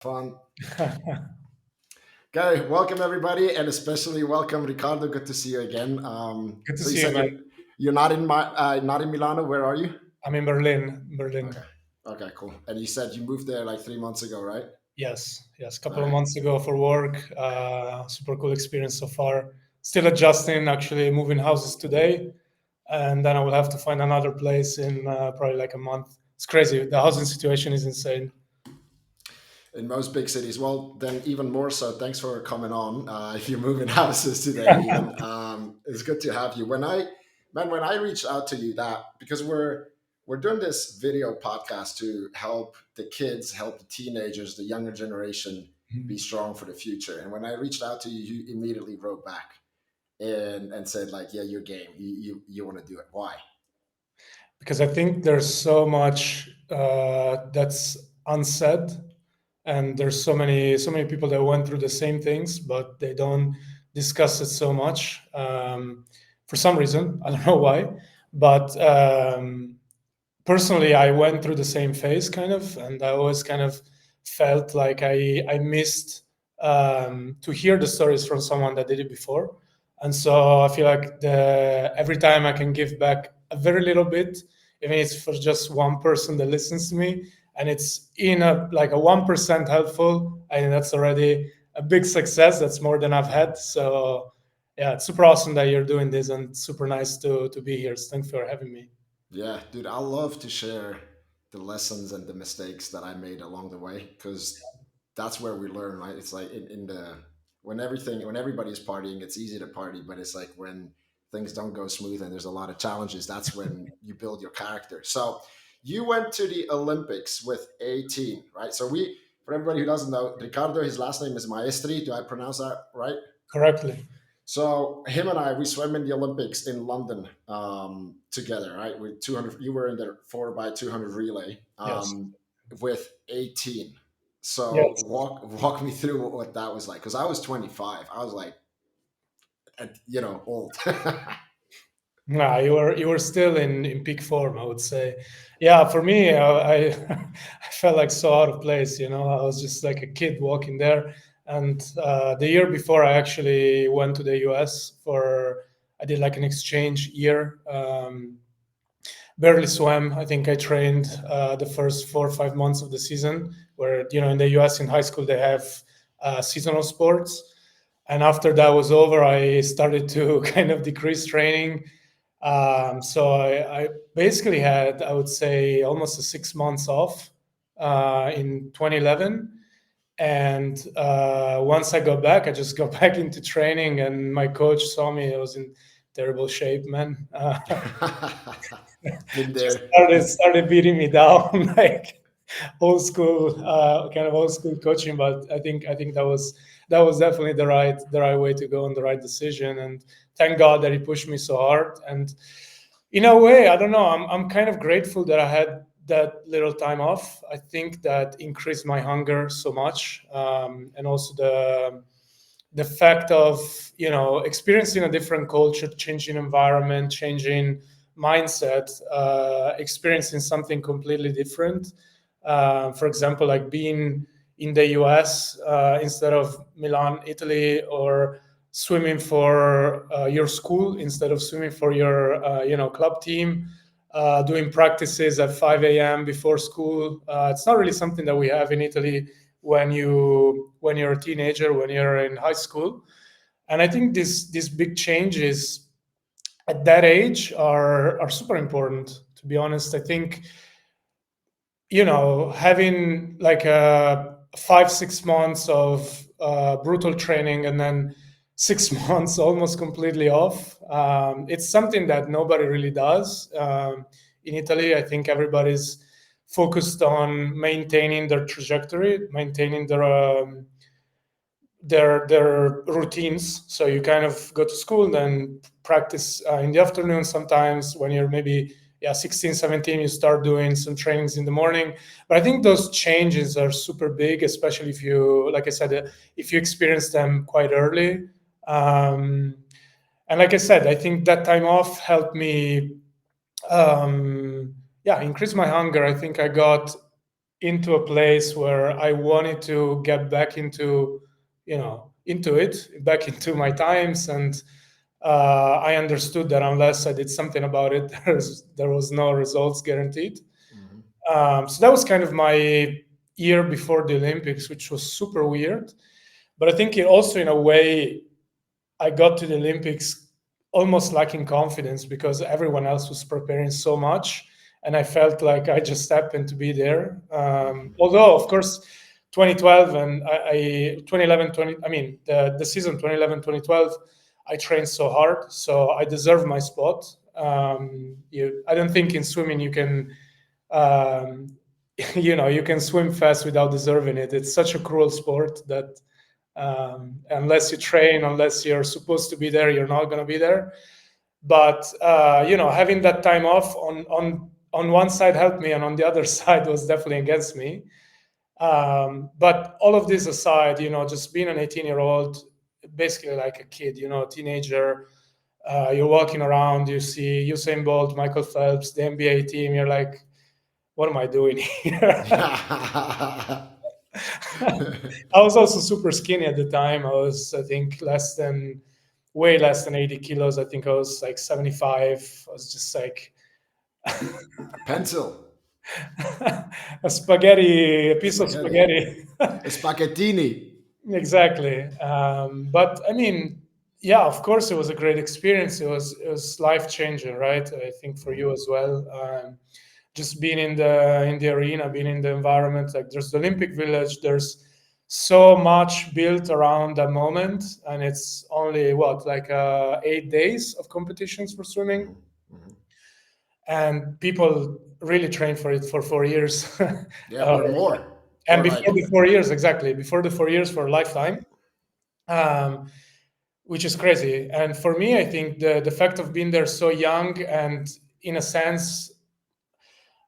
Fun. Okay, welcome everybody, and especially welcome Ricardo. Good to see you again. Good to So you see you, said man. you're not in not in Milano. Where are you? I'm in Berlin. Berlin. Okay, okay, cool. And you said you moved there like 3 months ago, right? Yes, yes. A All couple of right. months ago for work. Super cool experience so far. Still adjusting. Actually, moving houses today, and then I will have to find another place in probably like a month. It's crazy. The housing situation is insane. In most big cities, well, then even more so. Thanks for coming on. If you're moving houses today, even it's good to have you. When I reached out to you, that because we're doing this video podcast to help the kids, help the teenagers, the younger generation be strong for the future. And when I reached out to you, you immediately wrote back and said like, yeah, you're game. You want to do it. Why? Because I think there's so much that's unsaid, and there's so many people that went through the same things, but they don't discuss it so much for some reason. I don't know why, but personally, I went through the same phase kind of, and I always kind of felt like I missed to hear the stories from someone that did it before. And so I feel like the every time I can give back a very little bit, even if it's for just one person that listens to me, and it's in a like a 1% helpful, I think that's already a big success. That's more than I've had. So yeah, it's super awesome that you're doing this, and super nice to be here. So thanks for having me. Yeah, dude, I love to share the lessons and the mistakes that I made along the way because that's where we learn, right? It's like in the when everybody's partying, it's easy to party, but it's like when things don't go smooth and there's a lot of challenges, that's when you build your character. So you went to the Olympics with 18, right? So for everybody who doesn't know, Ricardo, his last name is Maestri. Do I pronounce that right? Correctly. So him and I, we swam in the Olympics in London together, right? With 200, you were in the 4x200 relay Yes. with 18. So Yes. walk me through what that was like, because I was 25. I was like, old. No, you were still in peak form, I would say. Yeah, for me, I felt like so out of place. I was just like a kid walking there. And the year before, I actually went to the US for I did like an exchange year. Barely swam. I think I trained the first 4 or 5 months of the season, where in the US in high school they have seasonal sports. And after that was over, I started to kind of decrease training. So I basically had, I would say, almost a 6 months off in 2011. And once I got back, I just got back into training, and my coach saw me. I was in terrible shape, man. Been Just there. started beating me down, like kind of old school coaching. But I think that was definitely the right way to go and the right decision. And thank God that he pushed me so hard. And in a way, I don't know, I'm kind of grateful that I had that little time off. I think that increased my hunger so much, and also the fact of experiencing a different culture, changing environment, changing mindset, experiencing something completely different. For example, like being in the US instead of Milan, Italy, or swimming for your school instead of swimming for your club team, doing practices at 5 a.m. before school. It's not really something that we have in Italy when you're a teenager, when you're in high school. And I think these big changes at that age are super important. To be honest, I think having like a 5 6 months of brutal training and then 6 months almost completely off. It's something that nobody really does in Italy. I think everybody's focused on maintaining their trajectory, maintaining their routines. So you kind of go to school, then practice in the afternoon. Sometimes when you're maybe 16, 17, you start doing some trainings in the morning. But I think those changes are super big, especially if you, like I said, if you experience them quite early. Um, and like I said, I think that time off helped me increase my hunger. I think I got into a place where I wanted to get back into, into it, back into my times. And I understood that unless I did something about it, there was no results guaranteed. Hmm. So that was kind of my year before the Olympics, which was super weird. But I think it also, in a way, I got to the Olympics almost lacking confidence because everyone else was preparing so much, and I felt like I just happened to be there. Although, of course, 2012 and 2011, 20, I mean, the season 2011, 2012, I trained so hard, so I deserve my spot. I don't think in swimming you can, um, you can swim fast without deserving it. It's such a cruel sport that unless you train, unless you're supposed to be there, you're not going to be there. But having that time off on one side helped me, and on the other side was definitely against me. But all of this aside, just being an 18-year-old, basically like a kid, teenager, you're walking around, you see Usain Bolt, Michael Phelps, the NBA team, you're like, what am I doing here? I was also super skinny at the time. I was, I think, way less than 80 kilos. I think I was like 75. I was just like A pencil, a a piece of spaghetti, spaghetti. a spaghettini. Exactly. But I mean, yeah, of course, it was a great experience. It was life changing, right? I think for you as well. Just being in the arena, being in the environment, like there's the Olympic Village. There's so much built around that moment, and it's only what, like 8 days of competitions for swimming, Hmm. Hmm. and people really train for it for 4 years. Yeah, or more, And or before like, the 4 years, exactly, before the 4 years for a lifetime, um, which is crazy. And for me, I think the fact of being there so young, and in a sense,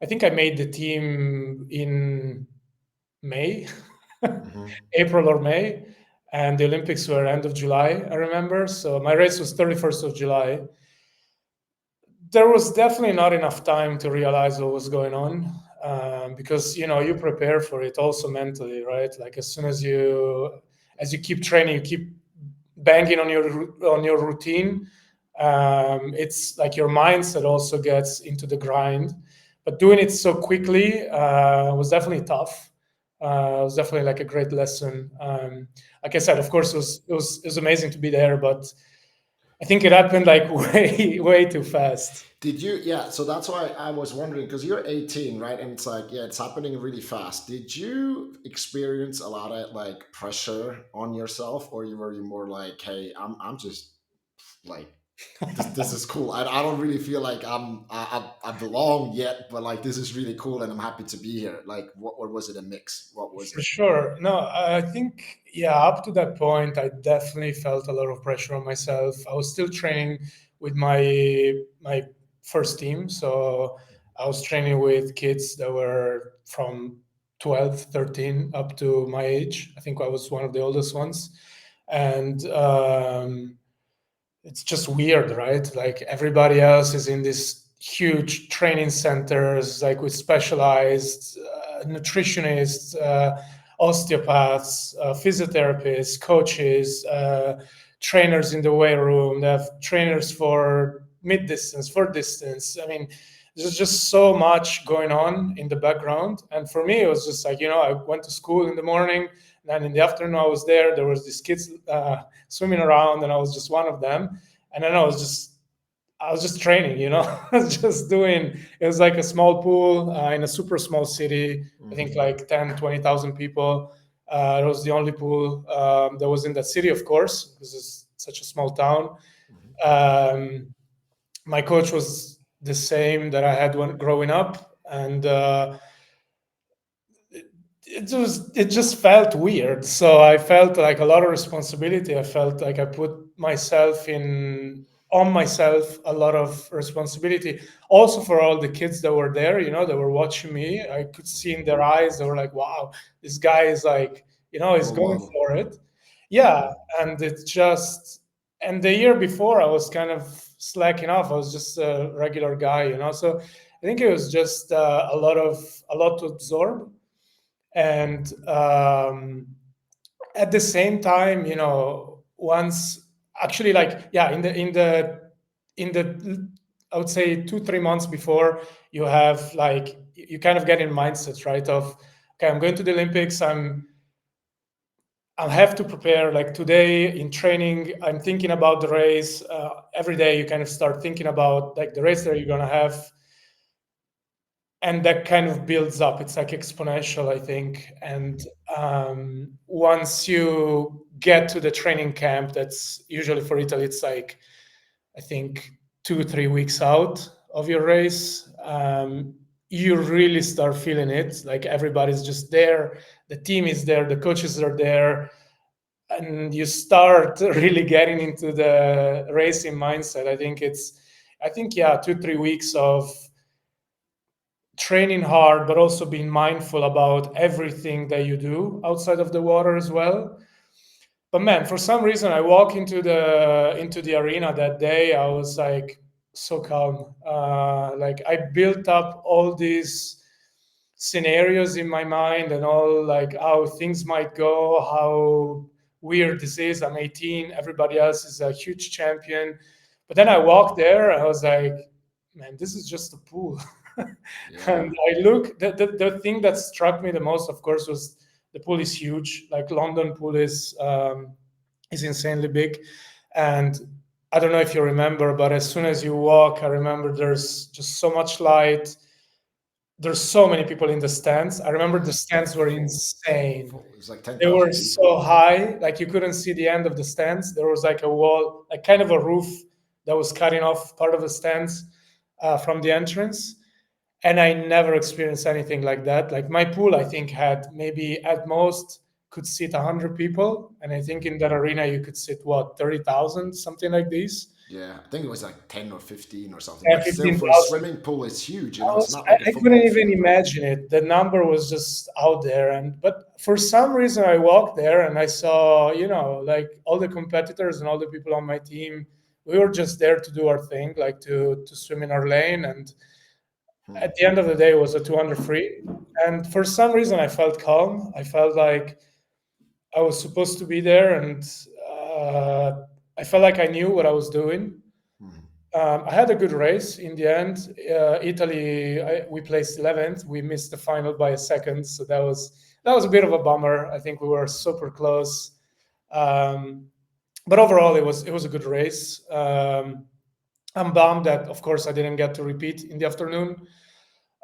I think I made the team in May, hmm. April or May, and the Olympics were end of July, I remember. So my race was 31st of July. There was definitely not enough time to realize what was going on, because you prepare for it also mentally, right? Like as you keep training, you keep banging on your routine. It's like your mindset also gets into the grind, but doing it so quickly was definitely tough. It was definitely like a great lesson. Like I said, of course, it was amazing to be there, but I think it happened like way too fast. Did you? Yeah. So that's why I was wondering because you're 18, right? And it's like, yeah, it's happening really fast. Did you experience a lot of like pressure on yourself, or were you more like, hey, I'm just like this is cool. I don't really feel like I belong yet, but like this is really cool, and I'm happy to be here. Like, what, or was it a mix? What was For it? sure. No, I think, yeah, up to that point, I definitely felt a lot of pressure on myself. I was still training with my first team. So I was training with kids that were from 12, 13 up to my age. I think I was one of the oldest ones. And it's just weird, right? Like everybody else is in these huge training centers, like with specialized nutritionists, osteopaths, physiotherapists, coaches, trainers in the weight room. They have trainers for mid distance, for distance. I mean, there's just so much going on in the background. And for me, it was just like, I went to school in the morning, and in the afternoon, I was there. There was these kids swimming around, and I was just one of them. And then I was just training, I was just doing. It was like a small pool in a super small city. I think Hmm. like 10, 20,000 people. It was the only pool that was in that city, of course, because it's such a small town. Hmm. Um, my coach was the same that I had when growing up, and it just felt weird. So I felt like a lot of responsibility. I felt like I put myself in on myself a lot of responsibility. Also for all the kids that were there, that were watching me. I could see in their eyes, they were like, wow, this guy is like, he's Role going model. for it. Yeah. And and the year before I was kind of slacking off. I was just a regular guy. So I think it was just a lot to absorb. And at the same time, once actually, like, yeah, in the I would say 2 3 months before, you have like you kind of get in mindsets, right? Of, okay, I'm going to the Olympics. I have to prepare. Like today in training, I'm thinking about the race. Every day, you kind of start thinking about like the race that you're gonna have, and that kind of builds up. It's like exponential, I think. And once you get to the training camp, that's usually for Italy, it's like, I think, 2 3 weeks out of your race. You really start feeling it. Like everybody's just there, the team is there, the coaches are there, and you start really getting into the racing mindset. I think, yeah, 2 3 weeks of training hard, but also being mindful about everything that you do outside of the water as well. But man, for some reason, I walk into the arena that day. I was like so calm. Like I built up all these scenarios in my mind and all like how things might go, how weird this is. I'm 18. Everybody else is a huge champion. But then I walked there. I was like, man, this is just a pool. And Yeah. I look, the thing that struck me the most, of course, was the pool is huge. Like London pool is insanely big. And I don't know if you remember, but as soon as you walk, I remember there's just so much light. There's so many people in the stands. I remember the Yeah. stands were Full. insane. Full. It was like They were 10,000 people. so high, like you couldn't see the end of the stands. There was like a wall, like kind of a roof that was cutting off part of the stands from the entrance. And I never experienced anything like that. Like my pool, I think, had maybe at most could sit 100 people, and I think in that arena you could sit what 30,000, something like this. Yeah, I think it was like 10 or 15 or something, Yeah, but still for a 15,000. swimming pool, it's huge. I It's was not I, like a I couldn't football even field, right? imagine it. The number was just out there, and but for some reason I walked there and I saw, like all the competitors and all the people on my team. We were just there to do our thing, like to swim in our lane. And Hmm. at the end of the day, it was a 200 free. And for some reason, I felt calm. I felt like I was supposed to be there, and uh, I felt like I knew what I was doing. Hmm. I had a good race in the end. Italy, we placed 11th. We missed the final by a second, so that was a bit of a bummer. I think we were super close, um, but overall, it was a good race. I'm bummed that, of course, I didn't get to repeat in the afternoon.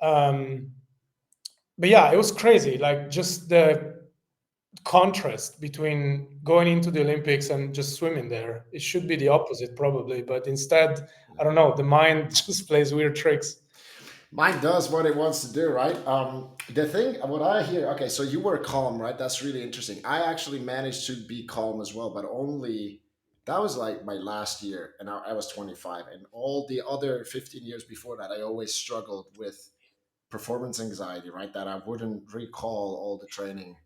Um, but yeah, it was crazy. Like just the contrast between going into the Olympics and just swimming there. It should be the opposite, probably, but instead, I don't know. The mind just plays weird tricks. Mine does what it wants to do, right? The thing, what I hear, okay, so you were calm, right? That's really interesting. I actually managed to be calm as well, but only that was like my last year, and I was 25. And all the other 15 years before that, I always struggled with performance anxiety, right? That I wouldn't recall all the training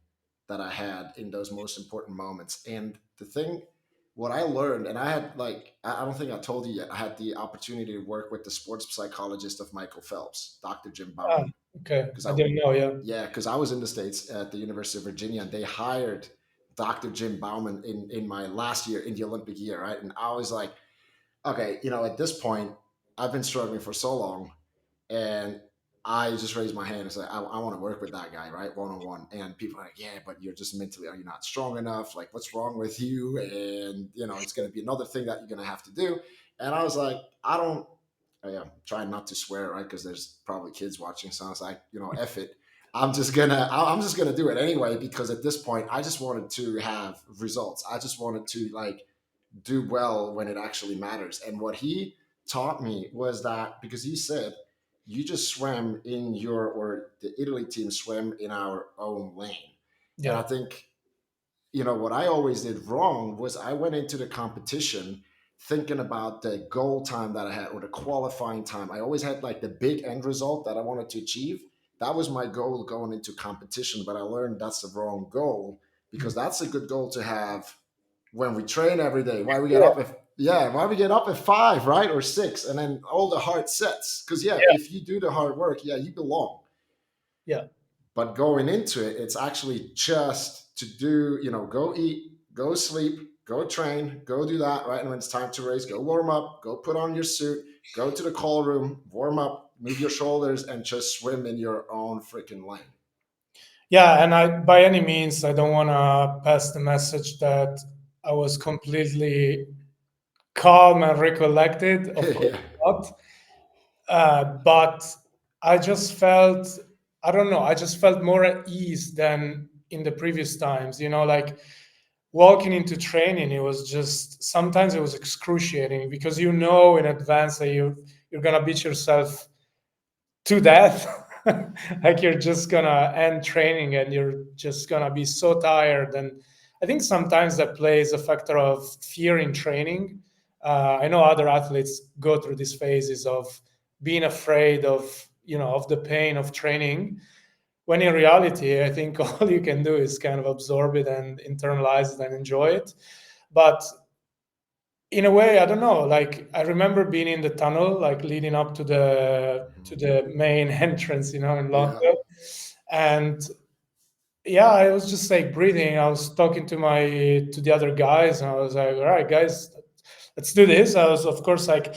that I had in those most important moments. And the thing, what I learned, and I had like, I don't think I told you yet, I had the opportunity to work with the sports psychologist of Michael Phelps, Dr. Jim Ah, Bauman. okay. Because I I, didn't know. Yeah. yeah, because I was in the States at the University of Virginia and they hired Dr. Jim Bauman in my last year in the Olympic year, right? And I was like, okay, at this point, I've been struggling for so long and I just raised my hand and said, I want to work with that guy, right? One on one. And people are like, yeah, but you're just mentally, are you not strong enough? Like, what's wrong with you? And, it's going to be another thing that you're going to have to do. And I was like, I don't, I am trying not to swear, right? Because there's probably kids watching. So I was like, F it. I'm just gonna do it anyway because at this point I just wanted to have results. I just wanted to like do well when it actually matters. And what he taught me was that because he said, you just swam in your, or the Italy team swam in our own lane. And I Yeah. think, what I always did wrong was I went into the competition thinking about the goal time that I had or the qualifying time. I always had like the big end result that I wanted to achieve. That was my goal going into competition, but I learned that's the wrong goal because that's a good goal to have when we train every day. Why we get Yeah. up at why we get up at 5, right? Or 6, and then all the hard sets. Because yeah, Yeah. if you do the hard work, yeah, you belong. Yeah. But going into it, it's actually just to do, go eat, go sleep, go train, go do that, right? And when it's time to race, go warm up, go put on your suit, go to the call room, warm up, move your shoulders, and just swim in your own freaking lane. Yeah, and I by any means I don't want to pass the message that I was completely calm and recollected. Of course Yeah. not. But I just felt, I don't know, I just felt more at ease than in the previous times. Like walking into training, it was just sometimes it was excruciating because in advance that you're gonna beat yourself to death. Like you're just gonna end training and you're just gonna be so tired. And I think sometimes that plays a factor of fear in training. I know other athletes go through these phases of being afraid of the pain of training, when in reality I think all you can do is kind of absorb it and internalize it and enjoy it. But in a way, I don't know, like I remember being in the tunnel like leading up to the main entrance, in Yeah. London. And yeah, I was just like breathing. I was talking to the other guys, and I was like, all right guys, let's do this. I was of course like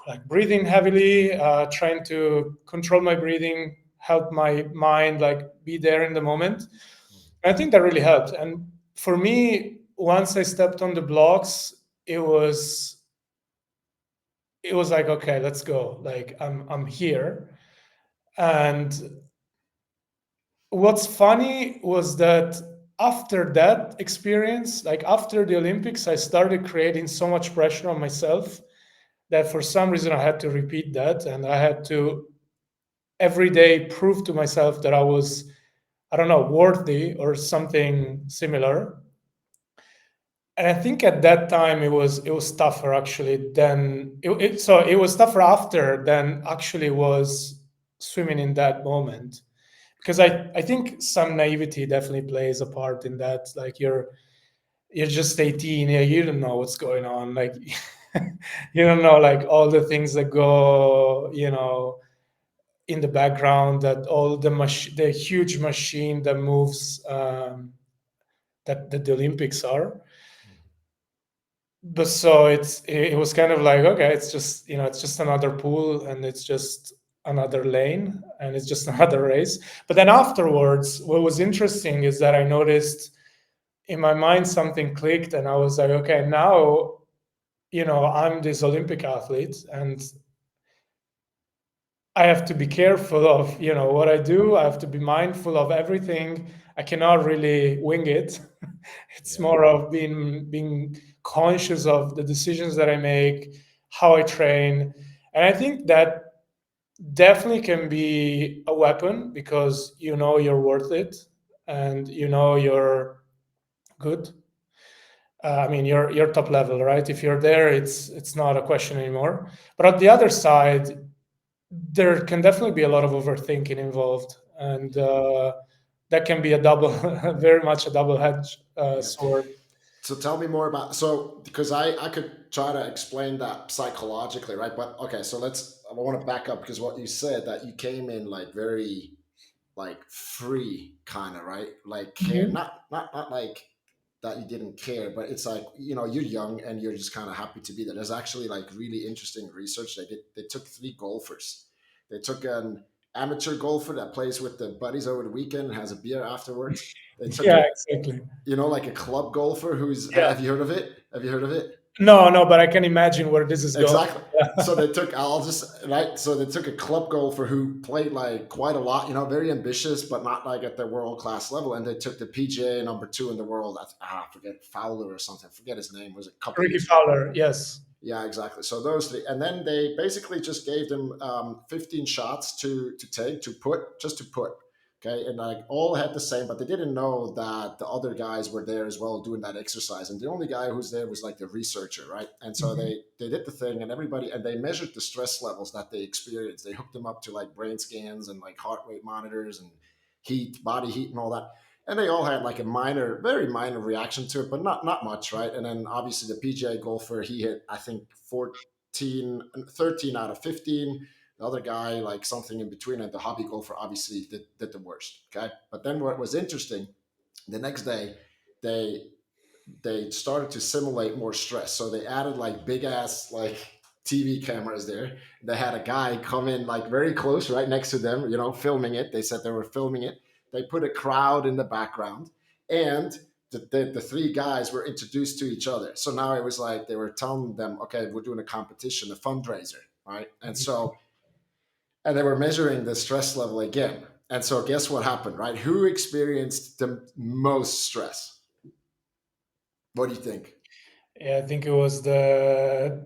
like breathing heavily, trying to control my breathing, help my mind like be there in the moment. I think that really helped. And for me, once I stepped on the blocks, it was it was like, okay, let's go, like I'm here. And what's funny was that after that experience, like after the Olympics, I started creating so much pressure on myself that for some reason I had to repeat that, and I had to every day prove to myself that I was, I don't know, worthy or something similar. And I think at that time it was tougher actually than so it was tougher after than actually was swimming in that moment, because I think some naivety definitely plays a part in that. Like you're just 18, yeah, you don't know what's going on, like you don't know like all the things that go in the background, that all the huge machine that moves, that the Olympics are. But so it was kind of like, okay, it's just it's just another pool, and it's just another lane, and it's just another race. But then afterwards, what was interesting is that I noticed in my mind something clicked, and I was like, okay, now I'm this Olympic athlete, and I have to be careful of what I do. I have to be mindful of everything. I cannot really wing it. It's Yeah. more of being conscious of the decisions that I make, how I train. And I think that definitely can be a weapon, because you're worth it, and you're good. I mean, you're top level, right? If you're there, it's not a question anymore. But on the other side, there can definitely be a lot of overthinking involved, and that can be a double, very much a double-edged Yeah. sword. So tell me more about, so because I could try to explain that psychologically, right? But okay, so I want to back up, because what you said, that you came in like very like free kind of, right? Like care, Mhm. not like that you didn't care, but it's like, you're young and you're just kind of happy to be there. There's actually like really interesting research they did. They took three golfers. They took an amateur golfer that plays with the buddies over the weekend and has a beer afterwards. They took Yeah, a, exactly. like a club golfer who's, Yeah. have you heard of it? Have you heard of it? No, no, but I can imagine where this is going. Exactly. So they took, I'll just, right. So they took a club golfer who played like quite a lot, very ambitious, but not like at the world class level. And they took the PGA number two in the world. I forget, Fowler or something. I forget his name. It was a couple of Ricky years ago. Fowler, yes. Yeah, exactly. So those three, and then they basically just gave them 15 shots to take, to put, just to put. Okay, and like all had the same, but they didn't know that the other guys were there as well doing that exercise, and the only guy who's there was like the researcher, right? And so Mhm. they did the thing, and everybody, and they measured the stress levels that they experienced. They hooked them up to like brain scans and like heart rate monitors and heat, body heat, and all that, and they all had like a minor, very minor reaction to it, but not much, right? And then obviously the PGA golfer, he hit I think 14, 13 out of 15. The other guy, like something in between, and the hobby golfer obviously did the worst. Okay, but then what was interesting, the next day, they they started to simulate more stress. So they added like big ass like TV cameras there. They had a guy come in like very close right next to them, filming it. They said they were filming it. They put a crowd in the background, and the three guys were introduced to each other. So now it was like they were telling them, okay, we're doing a competition, a fundraiser, right? And they were measuring the stress level again. And so guess what happened, right? Who experienced the most stress? What do you think? Yeah, I think it was the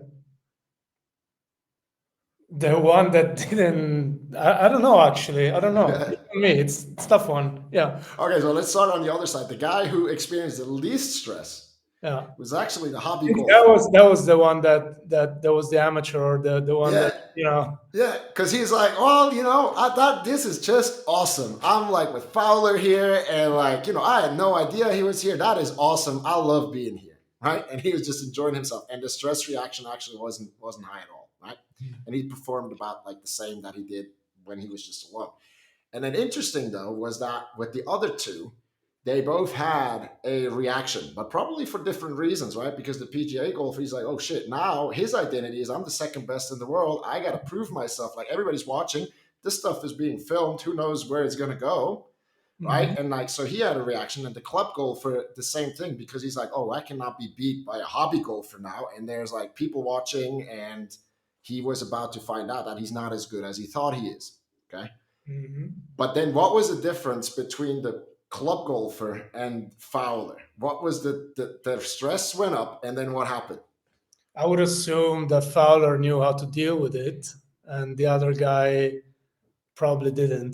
one that didn't. I don't know actually. I don't know. You tell me. It's tough one. Yeah, Okay, so let's start on the other side. The guy who experienced the least stress yeah. was actually the hobby I think that golfer. was the one that was the amateur, or the one Yeah, that you know. yeah, because he's like, well, I thought this is just awesome. I'm like with Fowler here, and like, I had no idea he was here. That is awesome. I love being here, right? And he was just enjoying himself, and the stress reaction actually wasn't high at all, right? And he performed about like the same that he did when he was just alone. And then interesting though was that with the other two, they both had a reaction, but probably for different reasons, right? Because the PGA golfer, he's like, oh shit, now his identity is I'm the second best in the world. I got to prove myself. Like everybody's watching. This stuff is being filmed. Who knows where it's going to go, right? Mhm. And like, so he had a reaction. And the club golfer, the same thing, because he's like, oh, I cannot be beat by a hobby golfer now. And there's like people watching, and he was about to find out that he's not as good as he thought he is. Okay. Mhm. But then what was the difference between the club golfer and Fowler? What was the stress went up, and then what happened? I would assume that Fowler knew how to deal with it, and the other guy probably didn't.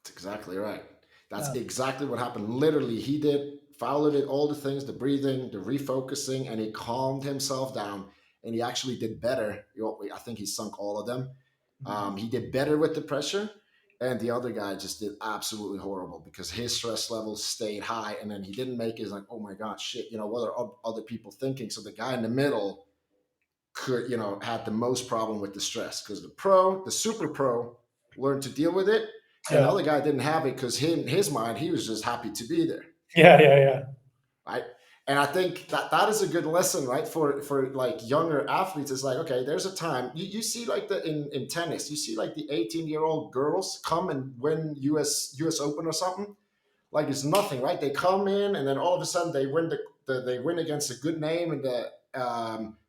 That's exactly right. That's Yeah. exactly what happened. Literally, Fowler did all the things, the breathing, the refocusing, and he calmed himself down. And he actually did better. I think he sunk all of them. Mhm. He did better with the pressure, and the other guy just did absolutely horrible because his stress levels stayed high, and then he didn't make it. Like, oh my god, shit! What are other people thinking? So the guy in the middle could, had the most problem with the stress because the super pro, learned to deal with it, and the Yeah. other guy didn't have it because his mind, he was just happy to be there, Yeah. Yeah. Yeah. right? And I think that is a good lesson, right, for like younger athletes. It's like, okay, there's a time you see like in tennis, you see like the 18-year-old girls come and win US Open or something. Like it's nothing, right? They come in and then all of a sudden they win they win against a good name in the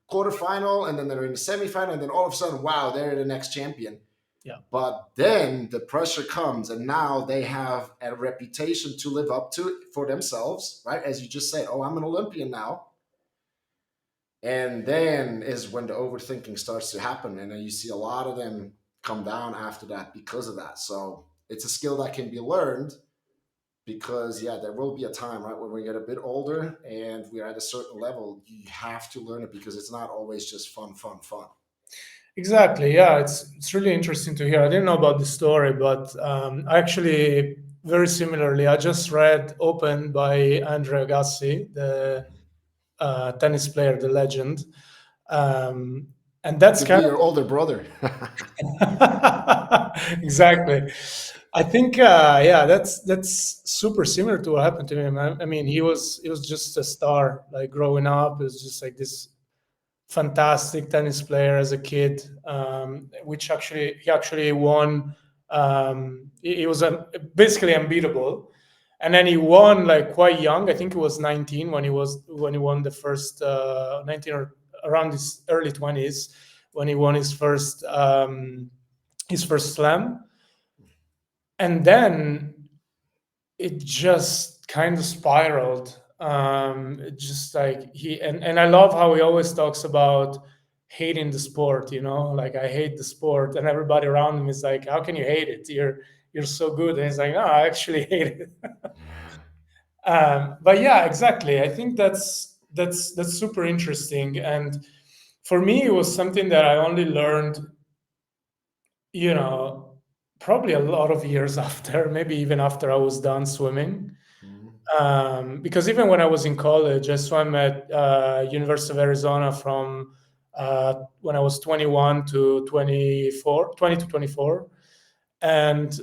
quarterfinal, and then they're in the semifinal, and then all of a sudden, wow, they're the next champion. Yeah. But then the pressure comes, and now they have a reputation to live up to for themselves, right? As you just said, oh, I'm an Olympian now. And then is when the overthinking starts to happen. And then you see a lot of them come down after that because of that. So it's a skill that can be learned because, yeah, there will be a time, right, when we get a bit older and we're at a certain level. You have to learn it because it's not always just fun, fun, fun. Exactly. Yeah, it's really interesting to hear. I didn't know about the story, but actually, very similarly, I just read "Open" by Andre Agassi, the tennis player, the legend, um, and that's Could be kind your older brother. of exactly. I think, yeah, that's super similar to what happened to him. I mean, he was just a star, like growing up. It was just like this fantastic tennis player as a kid, which actually he actually won. He was basically unbeatable, and then he won like quite young. I think he was 19 when he won the first 19, or around his early 20s when he won his first slam, and then it just kind of spiraled. It just like and I love how he always talks about hating the sport, like I hate the sport, and everybody around him is like, how can you hate it? You're so good. And he's like, no, I actually hate it. But yeah, exactly. I think that's super interesting. And for me, it was something that I only learned, you know, probably a lot of years after, maybe even after I was done swimming. Mhm. Because even when I was in college, I swam at University of Arizona from when I was 21 to 24, 20 to 24. And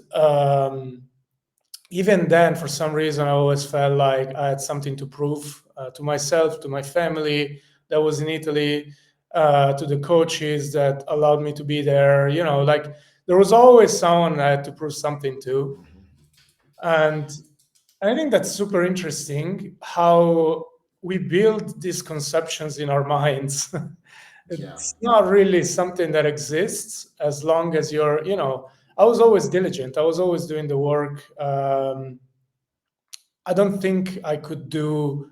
even then, for some reason, I always felt like I had something to prove to myself, to my family that was in Italy, to the coaches that allowed me to be there. Like there was always someone I had to prove something to. Hmm. And I think that's super interesting how we build these conceptions in our minds. Yeah. It's not really something that exists as long as I was always diligent. I was always doing the work. I don't think I could do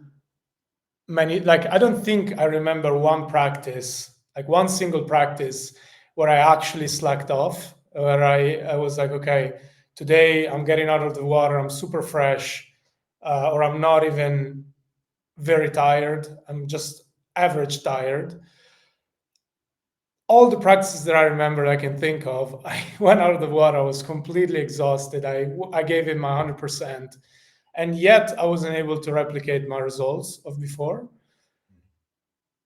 like, I don't think I remember one practice, like one single practice where I actually slacked off, where I was like, okay, today I'm getting out of the water, I'm super fresh, or I'm not even very tired, I'm just average tired. All the practices that I remember I can think of, I went out of the water, I was completely exhausted. I gave it my 100%. And yet I wasn't able to replicate my results of before.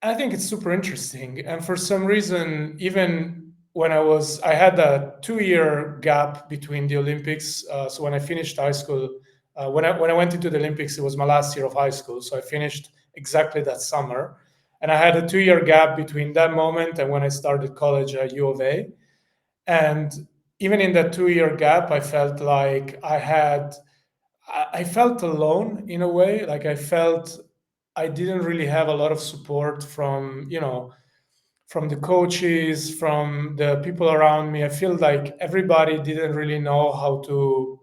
I think it's super interesting. And for some reason, even when I had a 2 year gap between the Olympics. So when I finished high school, when I went into the Olympics, it was my last year of high school. So I finished exactly that summer. And I had a 2 year gap between that moment and when I started college at U of A. And even in that 2 year gap, I felt like I felt alone in a way. Like I felt I didn't really have a lot of support from the coaches, from the people around me. I feel like everybody didn't really know how to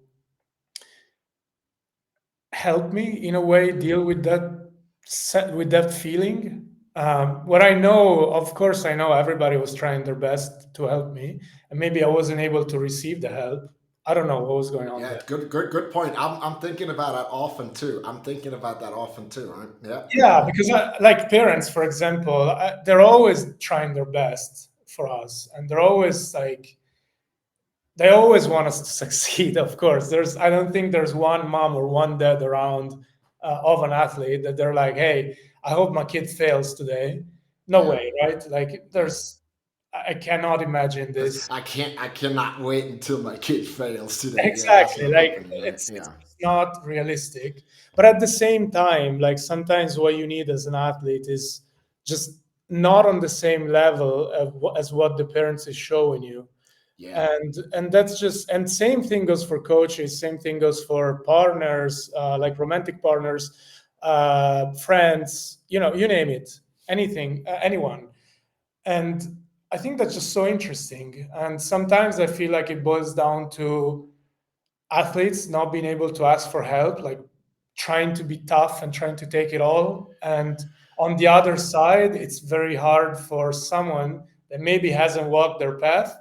help me in a way deal with that feeling. What I know, of course, I know everybody was trying their best to help me, and maybe I wasn't able to receive the help. I don't know what was going on Yeah, there. good point. I'm thinking about that often too. I'm thinking about that often too. Right? Yeah. Yeah, because like parents, for example, they're always trying their best for us, and they're always like they always want us to succeed. Of course, I don't think there's one mom or one dad around of an athlete that they're like, "Hey, I hope my kid fails today." No Yeah. way, right? Like, Yeah. I cannot imagine this. I cannot wait until my kid fails today. Yeah, that's Exactly. not Like happening, right? it's Yeah. not realistic. But at the same time, like sometimes what you need as an athlete is just not on the same level as what the parents is showing you. Yeah. And that's just and same thing goes for coaches, same thing goes for partners, like romantic partners, friends, you name it, anything, anyone. And I think that's just so interesting. And sometimes I feel like it boils down to athletes not being able to ask for help, like trying to be tough and trying to take it all. And on the other side, it's very hard for someone that maybe hasn't walked their path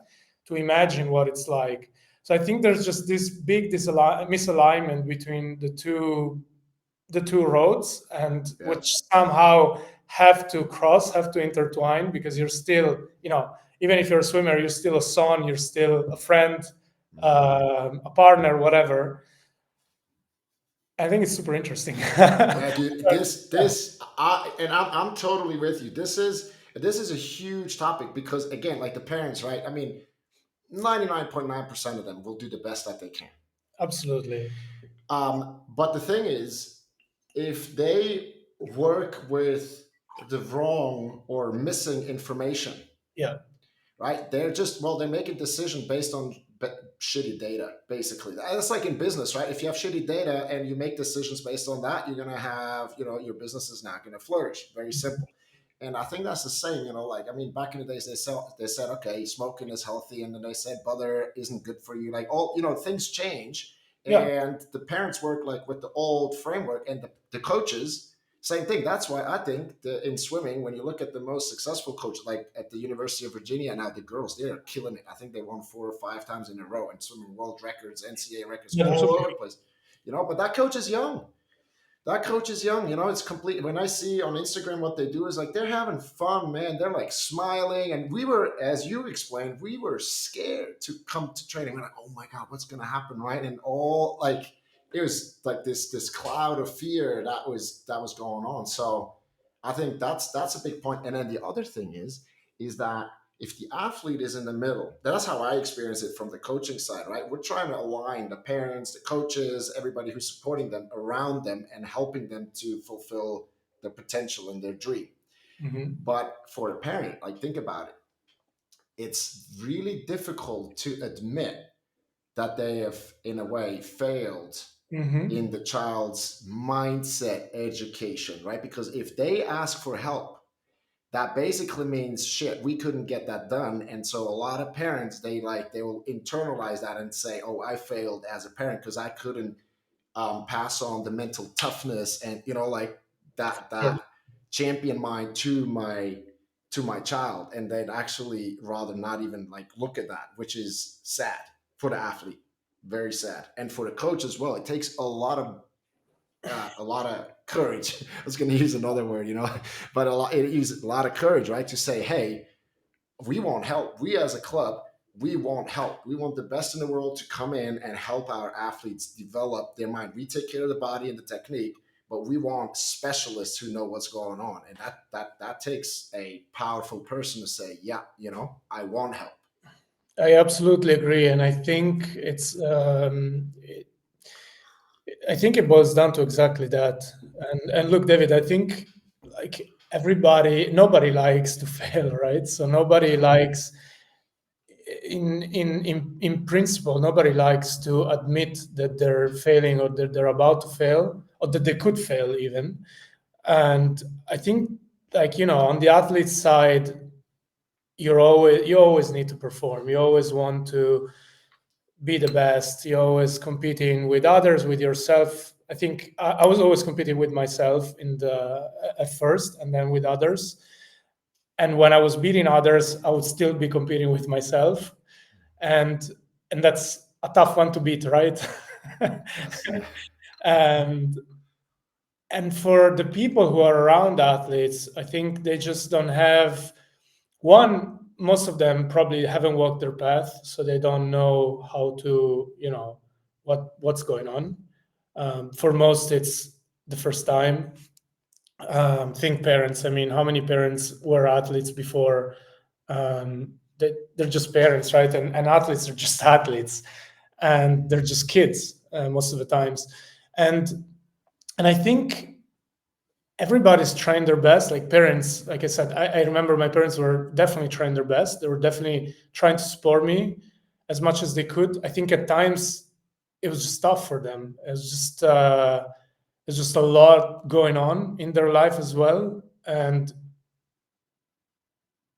to imagine what it's like. So I think there's just this big misalignment between the two roads, and Yeah. which somehow have to intertwine, because you're still, even if you're a swimmer, you're still a son, you're still a friend, Hmm. a partner, whatever. I think it's super interesting. Yeah, dude. I'm totally with you. This is a huge topic because again, like the parents, right? I mean, 99.9% of them will do the best that they can. Absolutely. But the thing is, if they work with the wrong or missing information, Yeah. right? They're just well, they make a decision based on shitty data, basically. That's like in business, right? If you have shitty data and you make decisions based on that, you're gonna have, your business is not gonna flourish. Very simple. And I think that's the same, like I mean, back in the days they said, okay, smoking is healthy, and then they said butter isn't good for you. Like all things change, Yeah. and the parents work like with the old framework, and the coaches same thing. That's why I think in swimming, when you look at the most successful coach, like at the University of Virginia now, the girls, they're killing it. I think they won 4 or 5 times in a row and swimming world records, NCAA records, Yeah, they're all super. over the place. But that coach is young. That coach is young. It's complete. When I see on Instagram what they do is like they're having fun, man. They're like smiling, and we were, as you explained, we were scared to come to training. We're like, oh my god, what's gonna happen, right? And all like it was like this cloud of fear that was going on. So I think that's a big point. And then the other thing is is that if the athlete is in the middle, that's how I experience it from the coaching side, right? We're trying to align the parents, the coaches, everybody who's supporting them around them and helping them to fulfill their potential and their dream. Hmm. But for a parent, like think about it, it's really difficult to admit that they have, in a way, failed in Hmm. the child's mindset education, right? Because if they ask for help, that basically means shit, we couldn't get that done. And so a lot of parents, they will internalize that and say, oh, I failed as a parent because I couldn't pass on the mental toughness and like that Sure. champion mind to my child, and they'd actually rather not even like look at that, which is sad for the athlete, very sad, and for the coach as well. It takes a lot of courage. I was going to use another word, but it uses a lot of courage, right? To say, hey, we want help. We as a club, we want help. We want the best in the world to come in and help our athletes develop their mind. We take care of the body and the technique, but we want specialists who know what's going on. And that takes a powerful person to say, yeah, I want help. I absolutely agree, and I think it boils down to exactly that. And look, David, I think like nobody likes to fail, right? So nobody likes, in principle, nobody likes to admit that they're failing or that they're about to fail or that they could fail even. And I think, like, on the athlete side, you always need to perform. You always want to be the best. You're always competing with others, with yourself. I think I was always competing with myself at first, and then with others. And when I was beating others, I would still be competing with myself, and that's a tough one to beat, right? Yes. and and for the people who are around athletes, I think they just don't have one. Most of them probably haven't walked their path, so they don't know how to, what's going on. For most, it's the first time. Think parents. I mean, how many parents were athletes before? They're just parents, right? And athletes are just athletes, and they're just kids most of the times. And and I think everybody's trying their best. Like parents, like I said, I remember my parents were definitely trying their best. They were definitely trying to support me as much as they could. I think at times it was just tough for them. It's just a lot going on in their life as well. And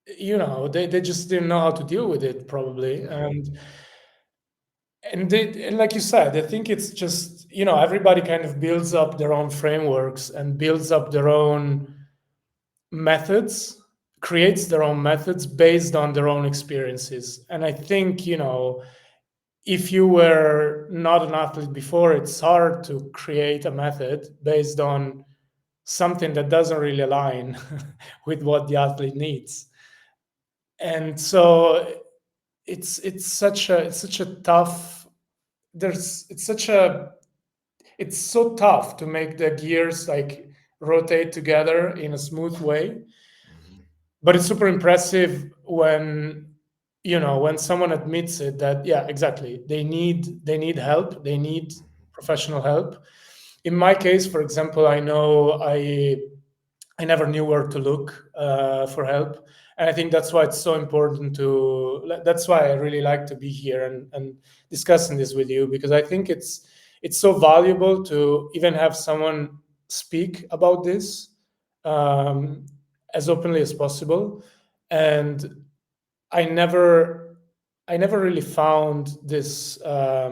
they just didn't know how to deal with it probably. Yeah. And like you said, I think it's just, everybody kind of builds up their own frameworks and builds up their own methods, creates their own methods based on their own experiences. And I think, if you were not an athlete before, it's hard to create a method based on something that doesn't really align with what the athlete needs. And so it's such a tough there's it's so tough to make the gears like rotate together in a smooth way. Mhm. But it's super impressive when someone admits it, that yeah, exactly, they need help, they need professional help. In my case, for example, I know I never knew where to look for help, and I think that's why it's so important that's why I really like to be here and discussing this with you, because I think it's so valuable to even have someone speak about this um, as openly as possible. And I never I never really found this out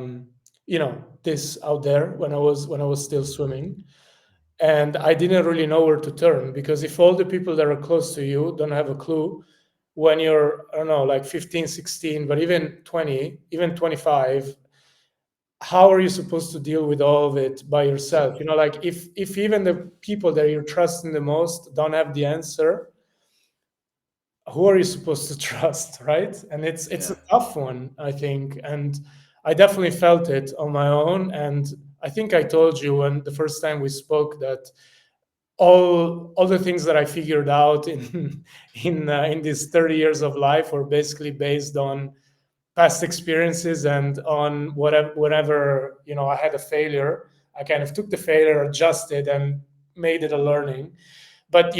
there when I was still swimming, and I didn't really know where to turn, because if all the people that are close to you don't have a clue when you're, I don't know, like 15, 16, but even 20, even 25, how are you supposed to deal with all of it by yourself? Like if even the people that you're trusting the most don't have the answer, who are you supposed to trust, right? And it's a Yeah. tough one, I think. And I definitely felt it on my own. And I think I told you when the first time we spoke that all the things that I figured out in in these 30 years of life were basically based on past experiences, and on whatever, whenever I had a failure, I kind of took the failure, adjusted, and made it a learning. But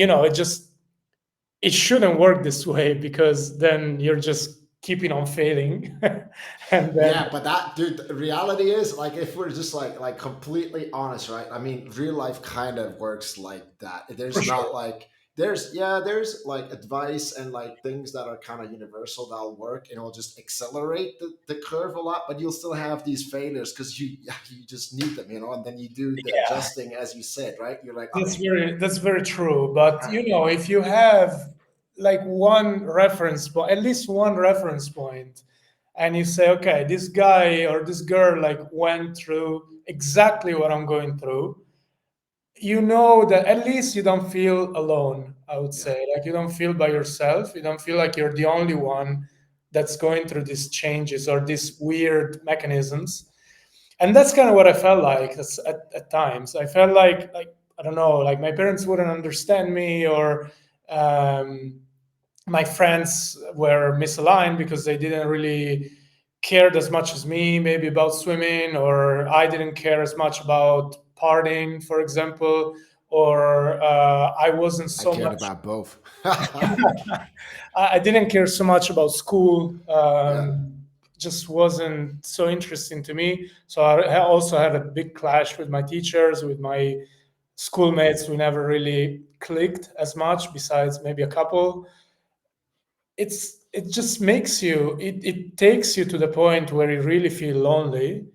it shouldn't work this way, because then you're just keeping on failing. And then Yeah, but that dude, the reality is like if we're just like completely honest, right? I mean, real life kind of works like that. for There's sure. not like there's like advice and like things that are kind of universal that'll work and it'll just accelerate the curve a lot, but you'll still have these failures because you just need them, and then you do the Yeah, adjusting as you said, right? You're like, that's okay, very true. But right, if you have like one reference point, at least one reference point, and you say, okay, this guy or this girl like went through exactly what I'm going through, that at least you don't feel alone. I would yeah, say, like, you don't feel by yourself. You don't feel like you're the only one that's going through these changes or these weird mechanisms. And that's kind of what I felt like at times. I felt like I don't know, like my parents wouldn't understand me, or um, my friends were misaligned because they didn't really cared as much as me, maybe, about swimming, or I didn't care as much about partying, for example, or I wasn't I so cared much. about both. I didn't care so much about school. Yeah, Just wasn't so interesting to me. So I also had a big clash with my teachers, with my schoolmates. We never really clicked as much, besides maybe a couple. It just makes you, it takes you to the point where you really feel lonely.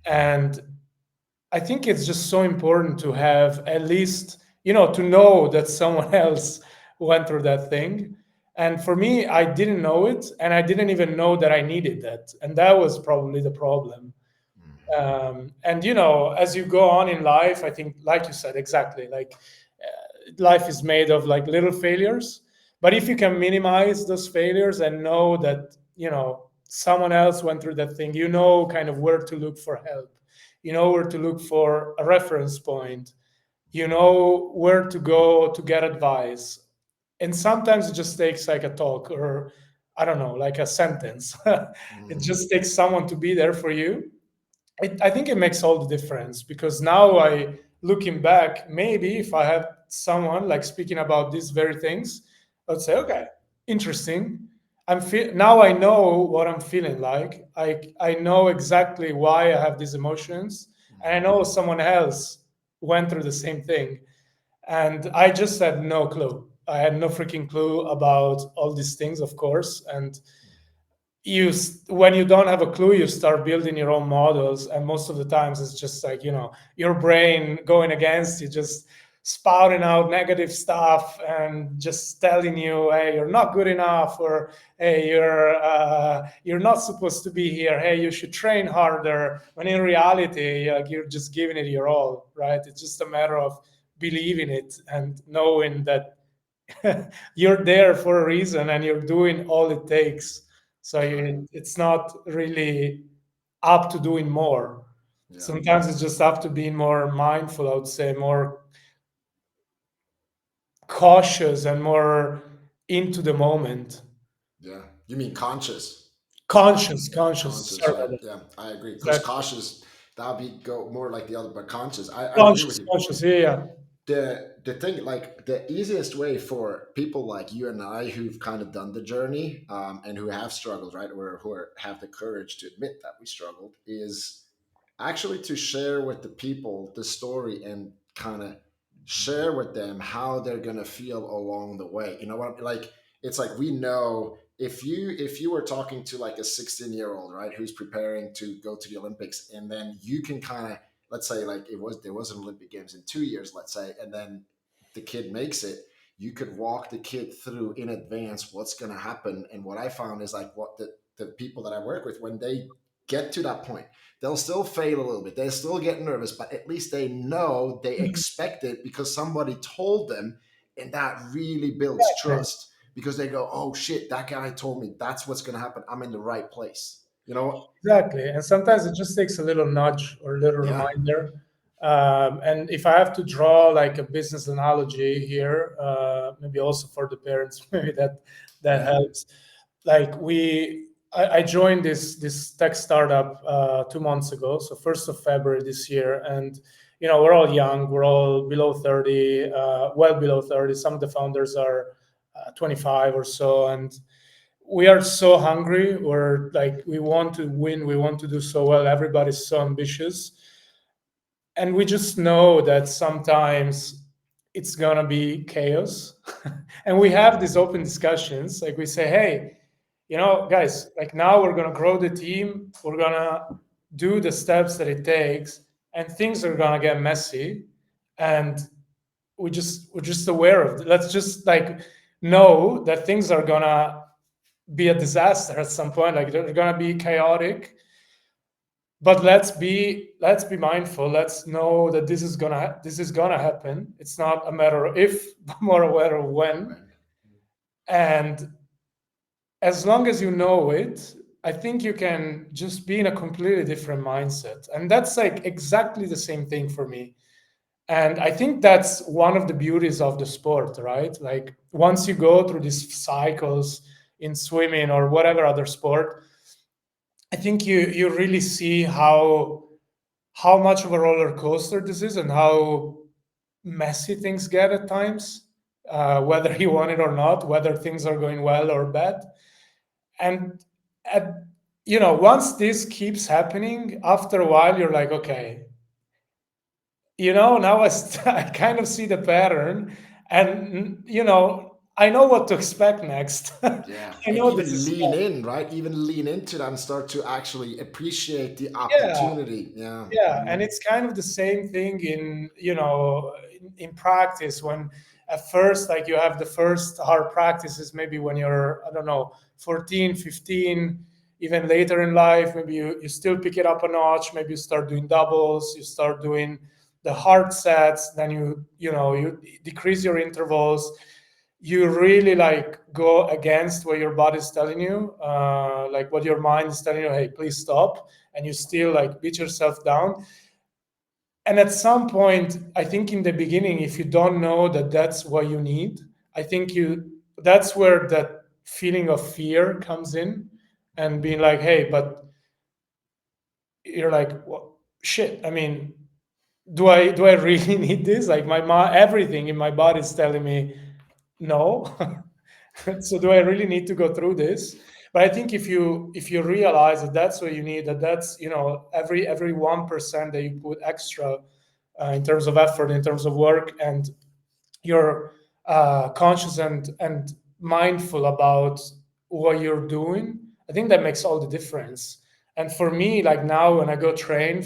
And I think it's just so important to have, at least, to know that someone else went through that thing. And for me, I didn't know it, and I didn't even know that I needed that. And that was probably the problem. And as you go on in life, I think, like you said, exactly, like, life is made of like little failures. But if you can minimize those failures and know that someone else went through that thing, kind of where to look for help, where to look for a reference point, where to go to get advice. And sometimes it just takes like a talk, or I don't know, like a sentence. It mhm, just takes someone to be there for you. I think it makes all the difference, because now, looking back, maybe if I had someone like speaking about these very things, I'd say, okay, interesting. Now I know what I'm feeling like. I know exactly why I have these emotions, and I mhm. know someone else went through the same thing, and I just had no clue. I had no freaking clue about all these things, of course. And when you don't have a clue, you start building your own models, and most of the times it's just like, your brain going against you, just spouting out negative stuff, and just telling you, hey, you're not good enough, or hey, you're not supposed to be here, hey, you should train harder, when in reality, like, you're just giving it your all, right? It's just a matter of believing it and knowing that you're there for a reason, and you're doing all it takes. So Right. it's not really up to doing more. Yeah. Sometimes it's just up to being more mindful, I would say, more cautious, and more into the moment. Yeah. You mean conscious? Conscious. Conscious, Sorry right? about that. Yeah, I agree. Because Exactly. cautious, that'll be go more like the other, but conscious. I agree with Conscious, you. conscious. Yeah, yeah. The thing, like the easiest way for people like you and I who've kind of done the journey, and who have struggled, right, or have the courage to admit that we struggled, is actually to share with the people the story and kind of share with them how they're gonna feel along the way. You know what? Like it's like we know if you were talking to like a 16-year-old, right, who's preparing to go to the Olympics, and then you can kind of, let's say like there was an Olympic Games in 2 years, let's say, and then the kid makes it. You could walk the kid through in advance what's going to happen. And what I found is like what the people that I work with, when they get to that point, they'll still fail a little bit. They still get nervous, but at least they know they Mhm. expect it because somebody told them. And that really builds Exactly. trust because they go, oh shit, that guy told me that's what's going to happen. I'm in the right place. You know? Exactly. And sometimes it just takes a little nudge or a little Yeah. reminder. And if I have to draw like a business analogy here, maybe also for the parents, maybe that Yeah. helps. Like I joined this tech startup 2 months ago, so 1st of February this year, and we're all young, we're all below 30, well below 30. Some of the founders are 25 or so, and we are so hungry. We're like we want to win, we want to do so well. Everybody's so ambitious, and we just know that sometimes it's gonna be chaos. And we have these open discussions, like we say, hey, guys, like now we're gonna grow the team, we're gonna do the steps that it takes, and things are gonna get messy, and we're just aware of it. Let's just like know that things are gonna be a disaster at some point, like they're gonna be chaotic, but let's be mindful. Let's know that this is gonna happen. It's not a matter of if, but more a matter of when. When. And as long as you know it, I think you can just be in a completely different mindset. And that's like exactly the same thing for me. And I think that's one of the beauties of the sport, right? Like once you go through these cycles in swimming or whatever other sport, I think you really see how much of a roller coaster this is and how messy things get at times, whether you want it or not, whether things are going well or bad. And at, once this keeps happening, after a while, you're like, okay, now I kind of see the pattern, and I know what to expect next. I Yeah, and know this even is lean in, right? Even lean into that and start to actually appreciate the yeah. opportunity. Yeah. Yeah, and Mhm. it's kind of the same thing in practice. When at first, like, you have the first hard practices, maybe when you're, I don't know, 14, 15, even later in life, maybe you still pick it up a notch. Maybe you start doing doubles, you start doing the hard sets, then you decrease your intervals. You really like go against what your body's telling you, like what your mind is telling you, hey, please stop, and you still like beat yourself down. And at some point, I think in the beginning, if you don't know that that's what you need, I think that's where that feeling of fear comes in, and being like, hey, but you're like, well, shit, I mean, do I really need this? Like everything in my body is telling me no. So do I really need to go through this? But I think if you realize that that's what you need, that's every 1% that you put extra, in terms of effort, in terms of work, and you're conscious and mindful about what you're doing, I think that makes all the difference. And for me, like now when I go train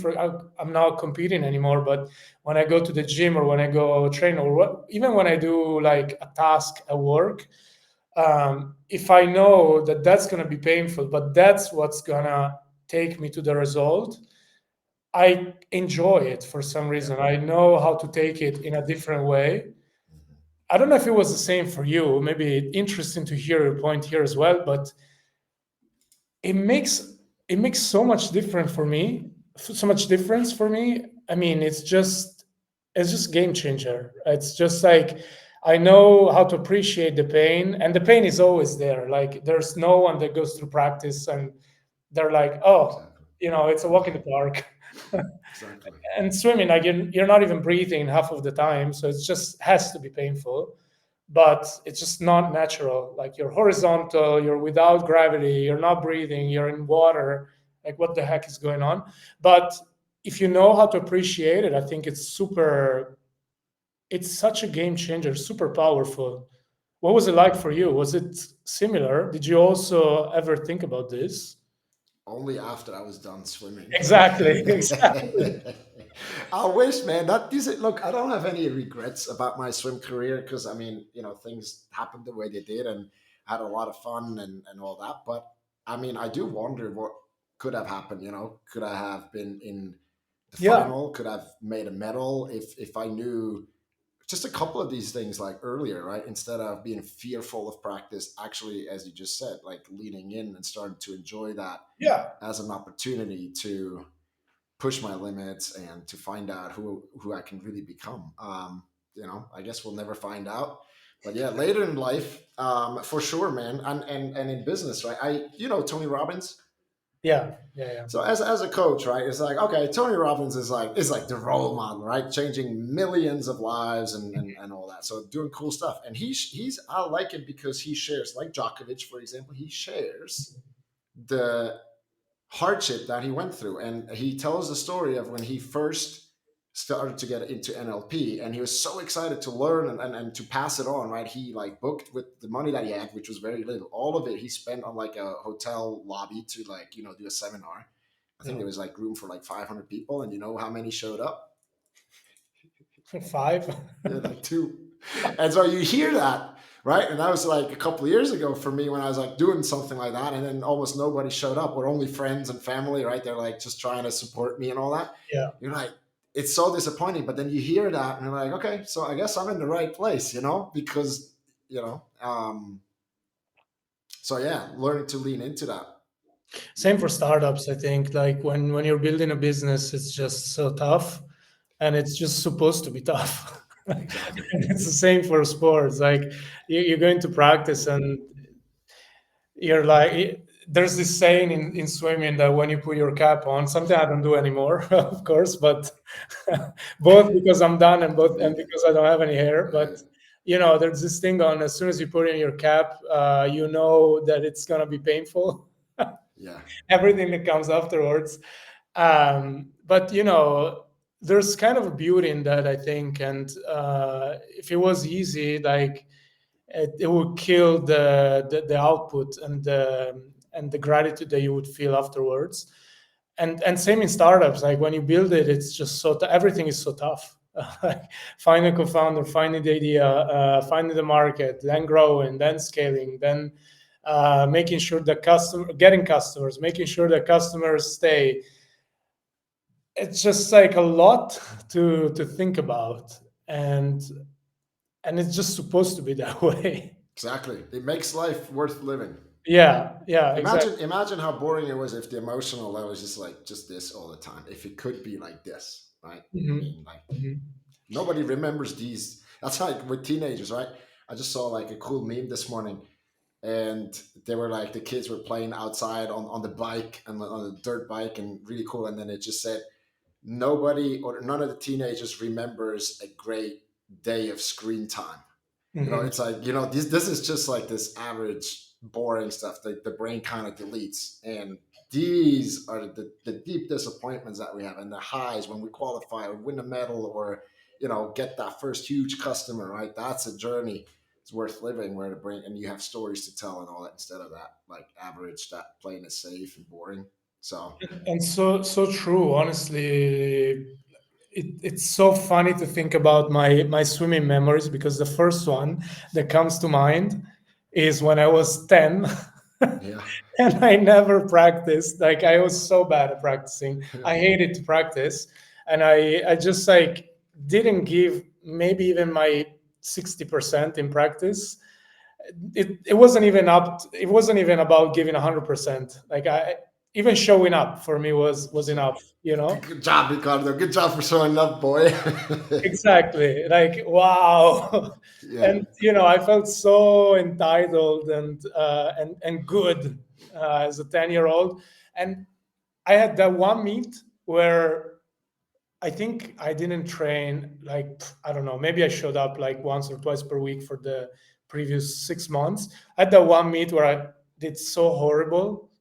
I'm not competing anymore, but when I go to the gym or when I go train, or even when I do like a task at work, if I know that that's going to be painful, but that's what's going to take me to the result, I enjoy it for some Yeah. reason. I know how to take it in a different way. I don't know if it was the same for you. Maybe interesting to hear your point here as well, but it makes it makes so much different for me, so much difference for me. I mean, it's just game changer. It's just like I know how to appreciate the pain, and the pain is always there. Like there's no one that goes through practice and they're like, oh, Exactly. it's a walk in the park. Exactly. And swimming, like you're not even breathing half of the time, so it just has to be painful, but it's just not natural. Like you're horizontal, you're without gravity, you're not breathing, you're in water. Like what the heck is going on? But if you know how to appreciate it, I think it's such a game changer, super powerful. What was it like for you? Was it similar? Did you also ever think about this? Only after I was done swimming. Exactly. Exactly. I wish, man. That is it. Look, I don't have any regrets about my swim career because I mean, things happened the way they did, and I had a lot of fun and all that. But I mean, I do wonder what could have happened. Could I have been in the Yeah. final? Could I have made a medal if I knew just a couple of these things like earlier, right? Instead of being fearful of practice, actually, as you just said, like leaning in and starting to enjoy that Yeah. as an opportunity to push my limits and to find out who I can really become. I guess we'll never find out. But yeah, later in life, for sure, man, and in business, right? Tony Robbins. Yeah, yeah, yeah. So as a coach, right, it's like, okay, Tony Robbins is like the role model, right? Changing millions of lives and all that. So doing cool stuff. And he's I like him because he shares, like Djokovic, for example, he shares the hardship that he went through. And he tells the story of when he first started to get into NLP, and he was so excited to learn and to pass it on, right? He like booked with the money that he had, which was very little. All of it he spent on like a hotel lobby to like, do a seminar. I think Yeah. there was like room for like 500 people. And you know how many showed up? Five. Yeah, like two. And so you hear that, right? And that was like a couple of years ago for me when I was like doing something like that. And then almost nobody showed up, or only friends and family, right? They're like just trying to support me and all that. Yeah. You're like, it's so disappointing. But then you hear that and you're like, okay, so I guess I'm in the right place, because, so yeah, learning to lean into that. Same for startups, I think. Like when you're building a business, it's just so tough, and it's just supposed to be tough. Exactly. And it's the same for sports. Like you're going to practice, and you're like, there's this saying in swimming that when you put your cap on, something I don't do anymore, of course, but both because I'm done and because I don't have any hair. But there's this thing on, as soon as you put in your cap, you know that it's gonna be painful. Yeah. Everything that comes afterwards. But there's kind of a beauty in that, I think. And if it was easy, like it would kill the output and the gratitude that you would feel afterwards. And same in startups. Like when you build it, it's just everything is so tough. Finding a co-founder, finding the idea, finding the market, then growing, then scaling, then making sure getting customers, making sure that customers stay. It's just like a lot to think about, and it's just supposed to be that way. Exactly. It makes life worth living. Yeah, yeah, exactly. Imagine how boring it was if the emotional level was just this all the time. If it could be like this, right? I Hmm. mean, like Hmm. nobody remembers these. That's like with teenagers, right? I just saw like a cool meme this morning, and they were like the kids were playing outside on the bike and on the dirt bike, and really cool. And then it just said nobody or none of the teenagers remembers a great day of screen time. Hmm. It's like, this is just like this average boring stuff that the brain kind of deletes. And these are the deep disappointments that we have, and the highs when we qualify or win a medal, or get that first huge customer, right? That's a journey. It's worth living, where the brain, and you have stories to tell and all that, instead of that like average that playing is safe and boring. So And so true. Honestly, it's so funny to think about my swimming memories, because the first one that comes to mind is when I was 10. yeah. And I never practiced. Like I was so bad at practicing. I hated to practice. And I just like didn't give maybe even my 60% in practice. It wasn't even it wasn't even about giving 100%. Like I even showing up for me was enough, you know? Good job, Ricardo. Good job for showing up, boy. Exactly. Like, wow. Yeah. And I felt so entitled and good as a 10-year-old. And I had that one meet where I think I didn't train, like, I don't know, maybe I showed up like once or twice per week for the previous 6 months. I had that one meet where I did so horrible.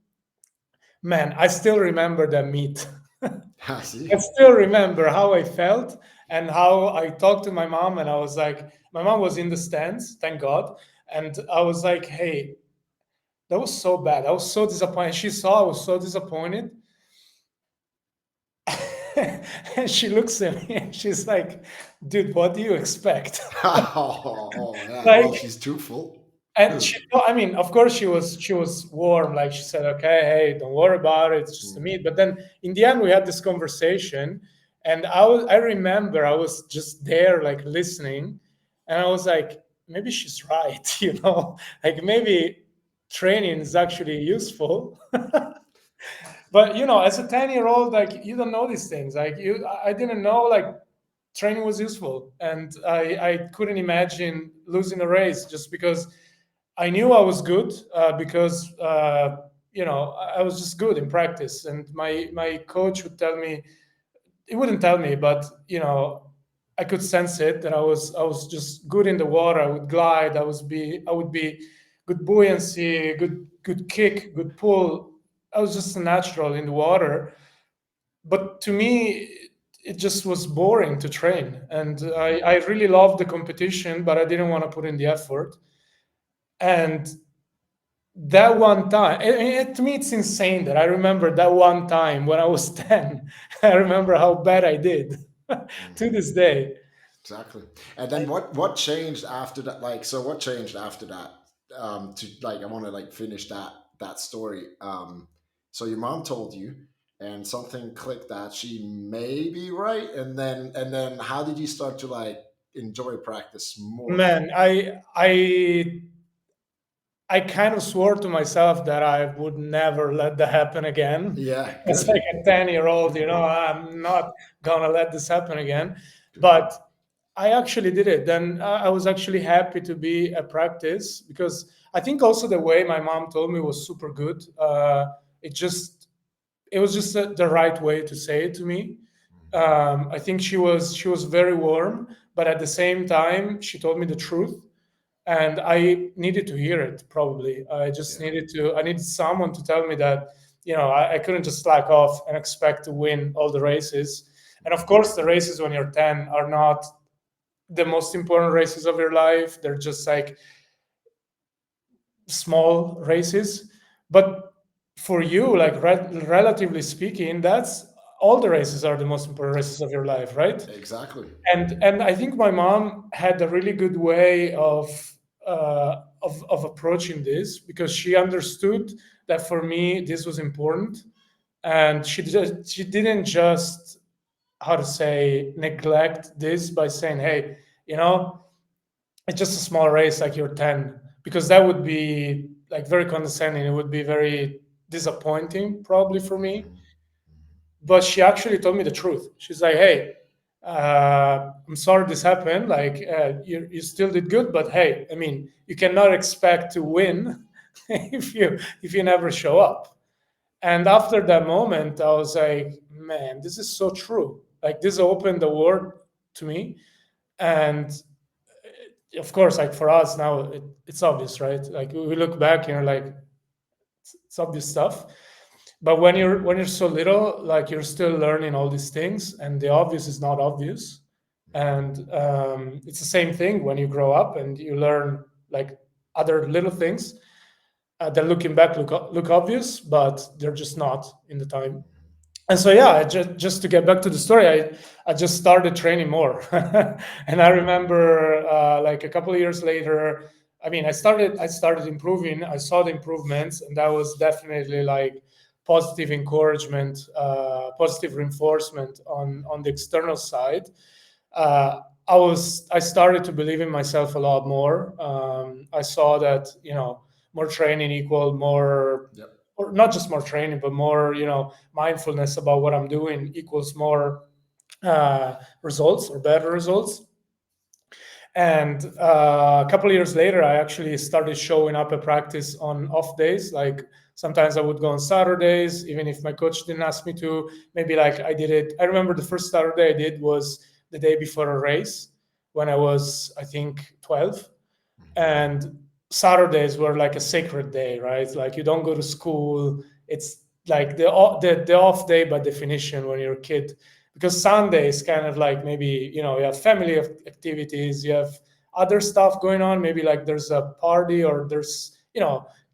Man, I still remember that meet. I I see. still remember how I felt and how I talked to my mom. And I was like, my mom was in the stands, thank God. And I was like, hey, that was so bad. I was so disappointed. She saw I was so disappointed. And she looks at me and she's like, dude, what do you expect? Oh, yeah. Well, Like, she's truthful. and I mean, of course, she was warm. Like she said, okay, hey, don't worry about it. It's just a Mm. meet. But then in the end, we had this conversation, and I remember I was just there, like listening, and I was like, maybe she's right, like maybe training is actually useful. But as a 10-year-old, like, you don't know these things. Like, I didn't know, like, training was useful, and I couldn't imagine losing a race just because I knew I was good, because I was just good in practice, and my coach would tell me, he wouldn't tell me, but I could sense it, that I was just good in the water. I would glide. I would be good buoyancy, good kick, good pull. I was just a natural in the water. But to me, it just was boring to train, and I really loved the competition, but I didn't want to put in the effort. And that one time, to me, it's insane that I remember that one time when I was 10. I remember how bad I did to Mhm. this day. Exactly. And then what changed after that? Like, so what changed after that? To like, I want to like finish that story. So your mom told you, and something clicked that she may be right, and then how did you start to like enjoy practice more? Man, I kind of swore to myself that I would never let that happen again. Yeah, It's like good, a 10-year-old, I'm not gonna let this happen again. good. But I actually did it. Then I was actually happy to be at practice, because I think also the way my mom told me was super good. It just it was just the right way to say it to me. I think she was very warm, but at the same time, she told me the truth, and I needed to hear it. Probably, Yeah. I needed someone to tell me that I couldn't just slack off and expect to win all the races. And of Mhm. course, the races when you're 10 are not the most important races of your life. They're just like small races. But for you, like, relatively speaking, that's all the races are the most important races of your life, right? Exactly. And I think my mom had a really good way of approaching this, because she understood that for me this was important, and she didn't just, how to say, neglect this by saying, hey, you know it's just a small race, like, you're 10, because that would be like very condescending. It would be very disappointing probably for me. Mhm. But she actually told me the truth. She's like, hey, I'm sorry this happened. Like, you still did good, but hey, I mean, you cannot expect to win if you never show up. And after that moment, I was like, man, this is so true. Like, this opened the world to me. And of course, like, for us now, it's obvious, right? Like, we look back and you're like, it's obvious stuff. But when you're so little, like, you're still learning all these things, and the obvious is not obvious. And it's the same thing when you grow up and you learn, like, other little things that, looking back, look obvious, but they're just not in the time. And so, yeah, just to get back to the story, I just started training more. And I remember, like, a couple of years later, I mean, I started improving. I saw the improvements, and that was definitely like positive encouragement, positive reinforcement on the external side. uh, I started to believe in myself a lot more. I saw that, more training equal more, Yep. or not just more training, but more, mindfulness about what I'm doing equals more results, or better results. And a couple of years later, I actually started showing up at practice on off days. Like, sometimes I would go on Saturdays, even if my coach didn't ask me to. Maybe, like, I did it. I remember the first Saturday I did was the day before a race, when I was, I think, 12. Mhm. And Saturdays were like a sacred day, right? Like, you don't go to school. It's like the off day by definition when you're a kid, because Sunday is kind of like, maybe, you have family activities, you have other stuff going on. Maybe, like, there's a party, or there's,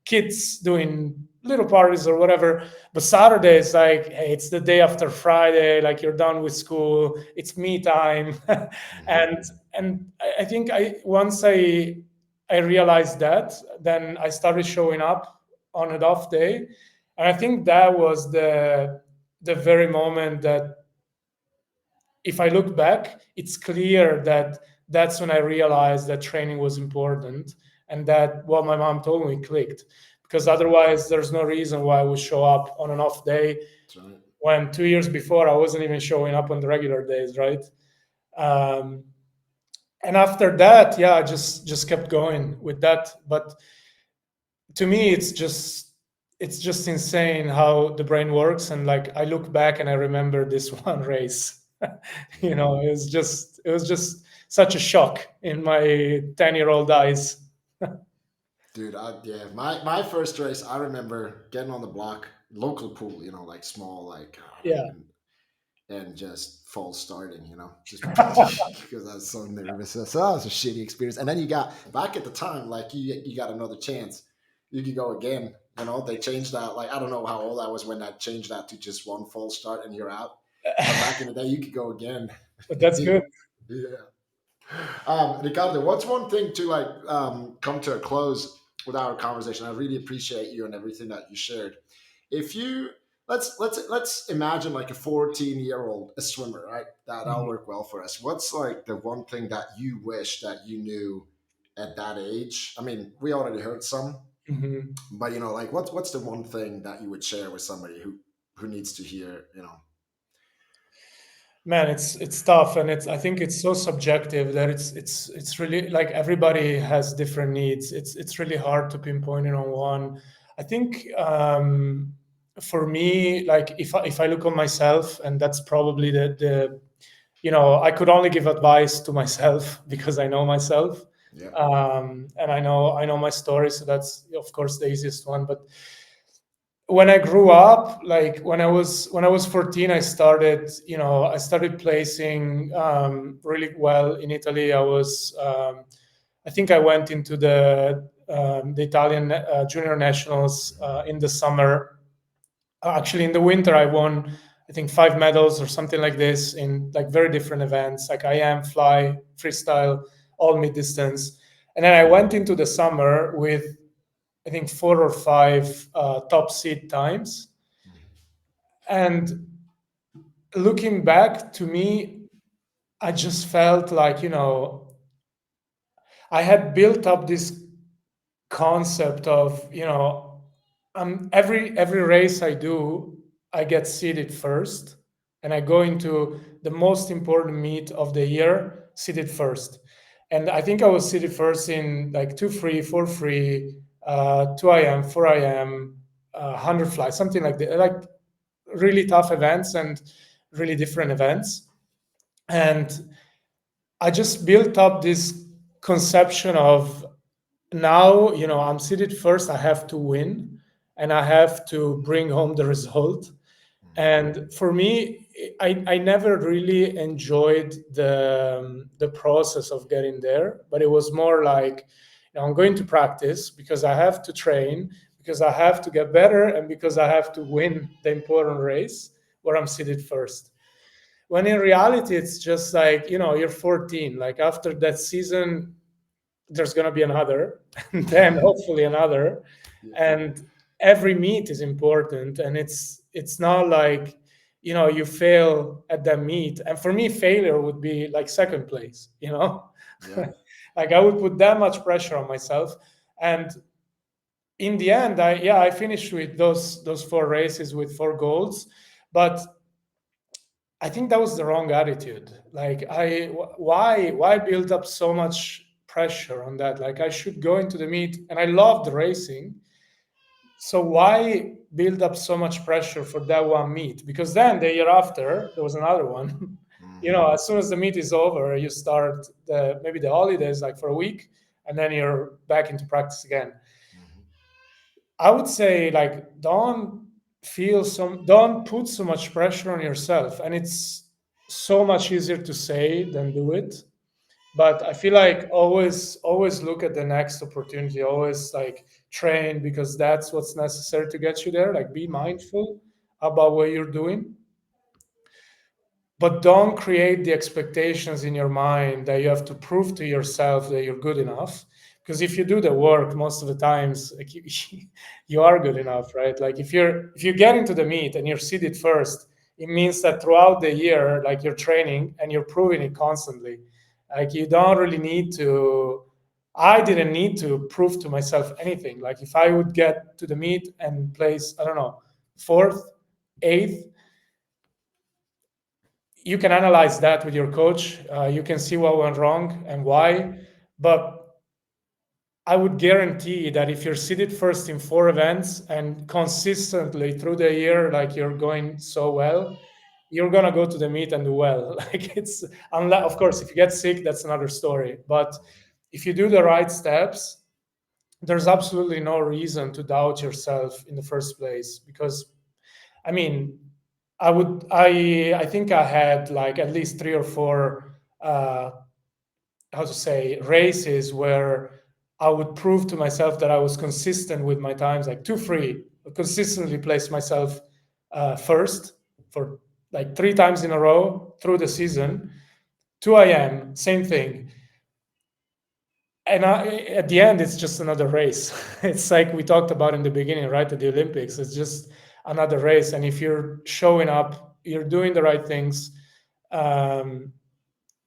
kids doing little parties or whatever. But Saturday is like, hey, it's the day after Friday. Like, you're done with school. It's me time. Mhm. And I think, once I realized that, then I started showing up on an off day. And I think that was the very moment that, if I look back, it's clear that that's when I realized that training was important, and that what my mom told me clicked. because otherwise there's no reason why I would show up on an off day That's right. when 2 years before I wasn't even showing up on the regular days, right? Um, and after that, yeah, I just kept going with that. But to me, it's just insane how the brain works. And like I look back and I remember this one race. It was just such a shock in my 10-year-old eyes. Dude, yeah, my first race, I remember getting on the block, local pool, like small, like, Yeah. and just false starting, just because I was so nervous. So that was a shitty experience. And then you got back at the time, like you got another chance. You could go again. They changed that. Like I don't know how old I was when that changed that to just one false start and you're out. But back in the day, you could go again. But that's good. Yeah. Ricardo, what's one thing to like come to a close with our conversation? I really appreciate you and everything that you shared. If you let's imagine like a 14-year-old, a swimmer, right? That'll Mhm. work well for us. What's like the one thing that you wish that you knew at that age? I mean, we already heard some, Mhm. but like what's the one thing that you would share with somebody who needs to hear? Man, it's tough, and I think it's so subjective that it's really like everybody has different needs. It's really hard to pinpoint it on one. I think for me, like if I look on myself, and that's probably the I could only give advice to myself because I know myself, Yeah. and I know my story, so that's of course the easiest one. But when I grew up, like when I was 14, I started placing really well in Italy. I think I went into the Italian junior nationals in the summer. Actually, in the winter, I won I think 5 medals or something like this in like very different events, like IM, fly, freestyle, all mid distance. And then I went into the summer with I think 4 or 5 top seed times. And looking back to me, I just felt like, I had built up this concept of, every race I do, I get seeded first, and I go into the most important meet of the year seeded first. And I think I was seeded first in like 2 free, 4 free, 2 IM, 4 IM, 100 fly, something like that. Like really tough events and really different events. And I just built up this conception of now, I'm seated first, I have to win and I have to bring home the result. And for me, I never really enjoyed the process of getting there, but it was more like, I'm going to practice because I have to train, because I have to get better, and because I have to win the important race where I'm seated first. When in reality, it's just like, you're 14. Like after that season, there's going to be another, and then hopefully another. Yeah. And every meet is important. And it's not like, you fail at that meet. And for me, failure would be like second place. Yeah. Like I would put that much pressure on myself. And in the end, I finished with those 4 races with 4 golds. But I think that was the wrong attitude. Like why build up so much pressure on that? Like I should go into the meet, and I love the racing. So why build up so much pressure for that one meet? Because then the year after there was another one. Hmm. As soon as the meet is over, you start maybe the holidays like for a week, and then you're back into practice again. Hmm. I would say like don't put so much pressure on yourself, and it's so much easier to say than do it. But I feel like always look at the next opportunity, always like train because that's what's necessary to get you there. Like be mindful about what you're doing, but don't create the expectations in your mind that you have to prove to yourself that you're good enough. Because if you do the work most of the times, like you are good enough, right? Like if you get into the meet and you're seated first, it means that throughout the year, like you're training and you're proving it constantly. Like you don't really need to I didn't need to prove to myself anything. Like if I would get to the meet and place, I don't know, fourth, eighth, you can analyze that with your coach. You can see what went wrong and why. But I would guarantee that if you're seated first in four events and consistently through the year, like you're going so well, you're gonna go to the meet and do well. Like it's unless, of course, if you get sick, that's another story. But if you do the right steps, there's absolutely no reason to doubt yourself in the first place. Because I mean, I think I had like at least three or four how to say races where I would prove to myself that I was consistent with my times, like 2 free, consistently place myself first for like three times in a row through the season. 2 a.m., same thing. And at the end, it's just another race. It's like we talked about in the beginning, right? At the Olympics, it's just another race. And if you're showing up, you're doing the right things. Um,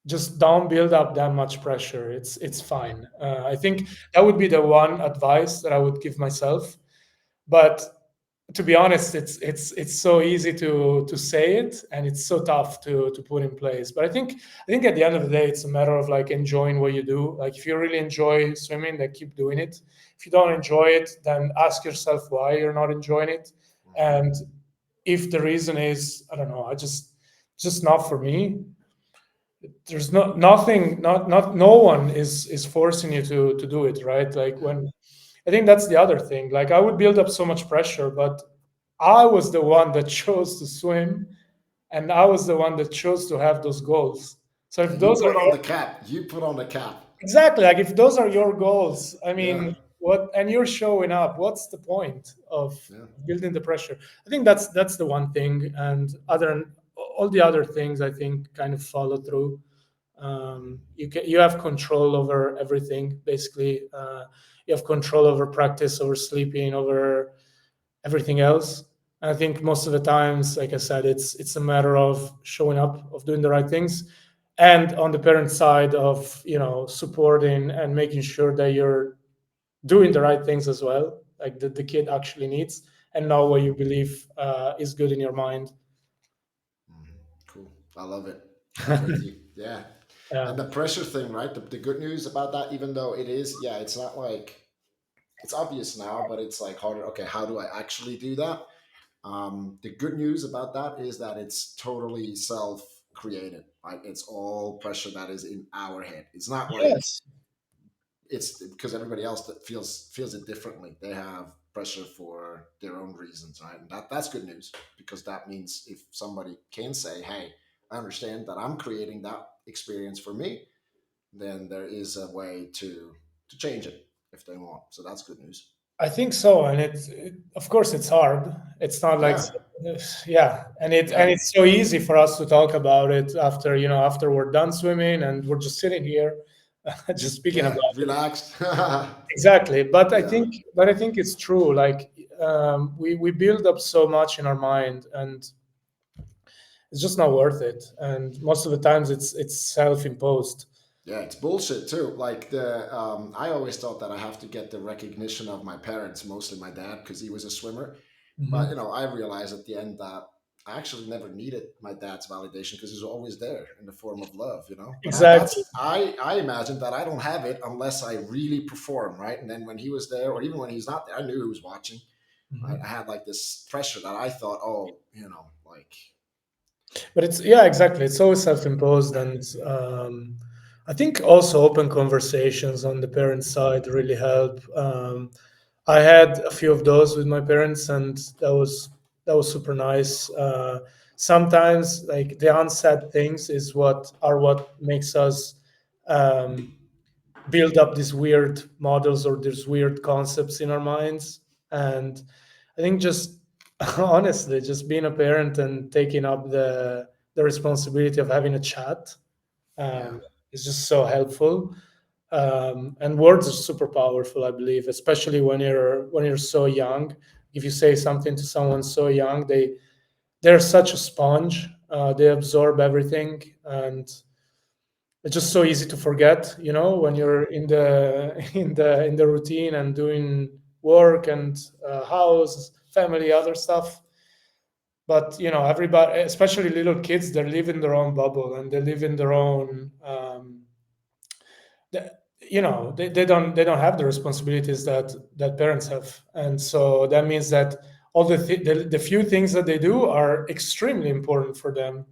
just don't build up that much pressure. It's fine. I think that would be the one advice that I would give myself. But to be honest, it's so easy to say it, and it's so tough to put in place. But I think at the end of the day, it's a matter of like enjoying what you do. Like if you really enjoy swimming, then keep doing it. If you don't enjoy it, then ask yourself why you're not enjoying it. And if the reason is, I don't know, just not for me, there's nothing, not no one is forcing you to do it, right? Like when I think that's the other thing. Like I would build up so much pressure, but I was the one that chose to swim, and I was the one that chose to have those goals. So Yeah, if you those are put on your the cap. You put on the cap. exactly, like if those are your goals, I Yeah, mean, what and you're showing up, what's the point of yeah. building the pressure? I think that's the one thing, and other all the other things I think kind of follow through. You have control over everything basically. You have control over practice, over sleeping, over everything else. I think most of the times, like I said, it's a matter of showing up, of doing the right things, and on the parent side of supporting and making sure that you're doing the right things as well, like the kid actually needs, and know what you believe is good in your mind. Mhm. Cool. I love it. I'm with you. Yeah. Yeah. And the pressure thing, right? The good news about that, even though it is, yeah, it's not like it's obvious now, but it's like harder. Okay, how do I actually do that? The good news about that is that it's totally self created. Right? It's all pressure that is in our head. It's not like Yes. it's because everybody else that feels it differently. They have pressure for their own reasons, right? And that's good news because that means if somebody can say, "Hey, I understand that I'm creating that experience for me," then there is a way to change it if they want. So that's good news. I think so, and of course it's hard. It's not like Yeah, yeah, and yeah, it's so easy for us to talk about it after after we're done swimming and we're just sitting here, just speaking yeah. about it. Relaxed. Exactly, but I Yeah. think it's true. Like we build up so much in our mind, and it's just not worth it. And most of the times, it's self-imposed. Yeah, it's bullshit too. Like I always thought that I have to get the recognition of my parents, mostly my dad, because he was a swimmer. But Mhm. I realized at the end that I actually never needed my dad's validation because he's always there in the form of love. But Exactly. I imagine that I don't have it unless I really perform, right? And then when he was there, or even when he's not there, I knew he was watching. Right? I Mhm. had like this pressure that I thought, oh, like But it's yeah, exactly. It's always self-imposed, and I think also open conversations on the parent side really help. I had a few of those with my parents, and that was super nice. Sometimes, like the unsaid things, is what makes us um, build up these weird models or these weird concepts in our minds. And I think just honestly, just being a parent and taking up the responsibility of having a chat yeah, um, is just so helpful. And words are super powerful, I believe, especially when you're so young. If you say something to someone so young, they're such a sponge. They absorb everything, and it's just so easy to forget, when Yeah, you're in the in the routine and doing work and house, family, other stuff. But everybody, especially little kids, they live in their own bubble and they live in their own th- they don't have the responsibilities that parents have, and so that means that all the few things that they do are extremely important for them,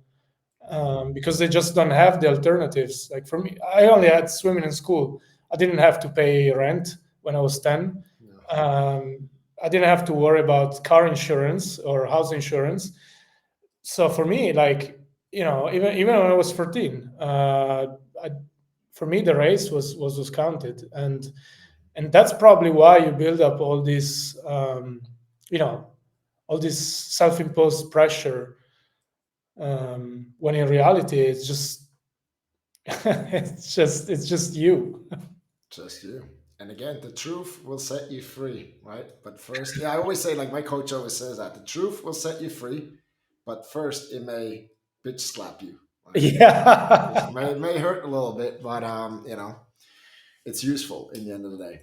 because they just don't have the alternatives. Like for me, I only had swimming in school. I didn't have to pay rent when I was 10. yeah, I didn't have to worry about car insurance or house insurance. So for me, like, even when I was 14, I, for me the race was counted, and that's probably why you build up all this, you know all this self-imposed pressure, when in reality it's just it's just you. just you. And again, the truth will set you free, right? But first, yeah, I always say, like my coach always says that the truth will set you free, but first it may bitch slap you, right? It Yeah. may hurt a little bit, but it's useful in the end of the day.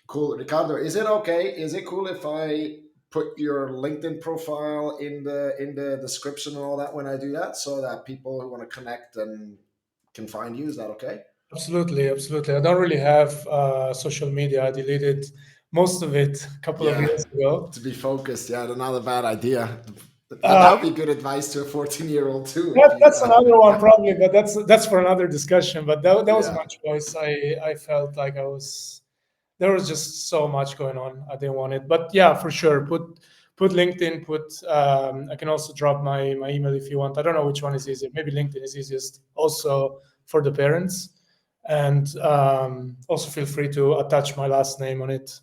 Cool, Ricardo. Is it okay? Is it cool if I put your LinkedIn profile in the description and all that when I do that, so that people who want to connect and can find you? Is that okay? Absolutely, absolutely. I don't really have social media. I deleted most of it a couple of Yeah, years ago. to be focused. Yeah, not a bad idea. But Uh, that would be good advice to a 14-year-old too. If that, you, that's another one probably, but that's for another discussion. But that was yeah, my choice. I felt like there was just so much going on. I didn't want it. But yeah, for sure. Put LinkedIn. I can also drop my email if you want. I don't know which one is easier. Maybe LinkedIn is easiest. Also for the parents, and also feel free to attach my last name on it.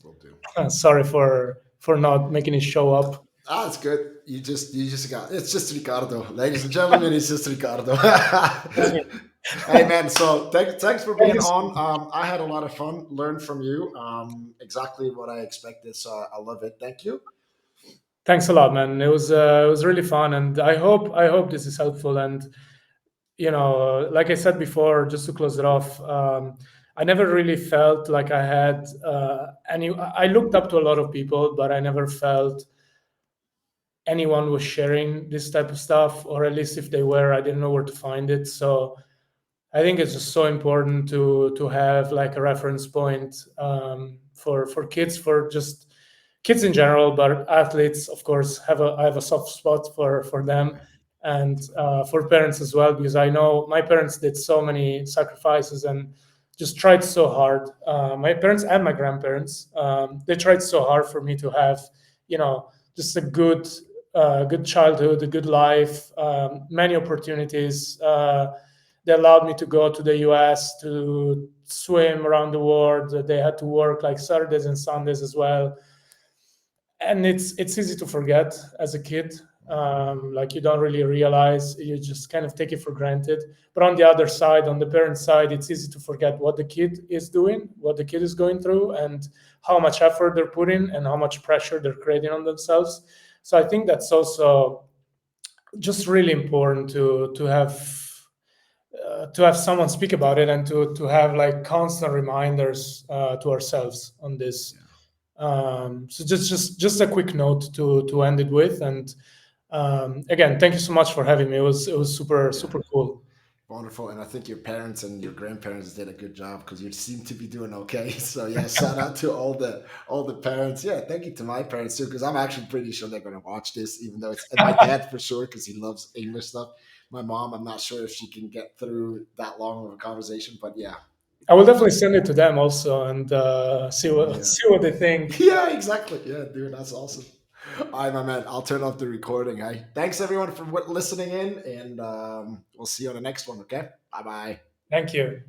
will do. Sorry for not making it show up. Ah, it's good. You just got it's just Ricardo, ladies and gentlemen. It's just Ricardo. Hey man, so thanks for Thank being you so on. much. I had a lot of fun, learned from you. Exactly what I expected, so I love it. Thank you. Thanks a lot, man. It was really fun, and I hope this is helpful. And like I said before, just to close it off, I never really felt like I had any. I looked up to a lot of people, but I never felt anyone was sharing this type of stuff, or at least if they were, I didn't know where to find it. So I think it's just so important to have like a reference point, for kids, for just kids in general, but athletes, of course, I have a soft spot for them, and for parents as well, because I know my parents did so many sacrifices and just tried so hard. My parents and my grandparents, they tried so hard for me to have, just a good childhood, a good life, many opportunities. They allowed me to go to the US to swim around the world. They had to work like Saturdays and Sundays as well, and it's easy to forget as a kid. Like you don't really realize, you just kind of take it for granted. But on the other side, on the parent side, it's easy to forget what the kid is doing, what the kid is going through, and how much effort they're putting and how much pressure they're creating on themselves. So I think that's also just really important to have someone speak about it, and to have like constant reminders to ourselves on this. Yeah, So just a quick note to end it with, and again, thank you so much for having me. It was super yeah. super cool. Wonderful, and I think your parents and your grandparents did a good job because you seem to be doing okay. So yeah, shout out to all the parents. Yeah, thank you to my parents too, because I'm actually pretty sure they're going to watch this, even though it's and my dad for sure because he loves English stuff. My mom, I'm not sure if she can get through that long of a conversation, but yeah, I will definitely send it to them also, and see what yeah, see what they think. yeah, exactly. Yeah, dude, that's awesome. All right, my man. I'll turn off the recording. Hey, thanks everyone for listening in, and we'll see you on the next one. Okay, bye bye. Thank you.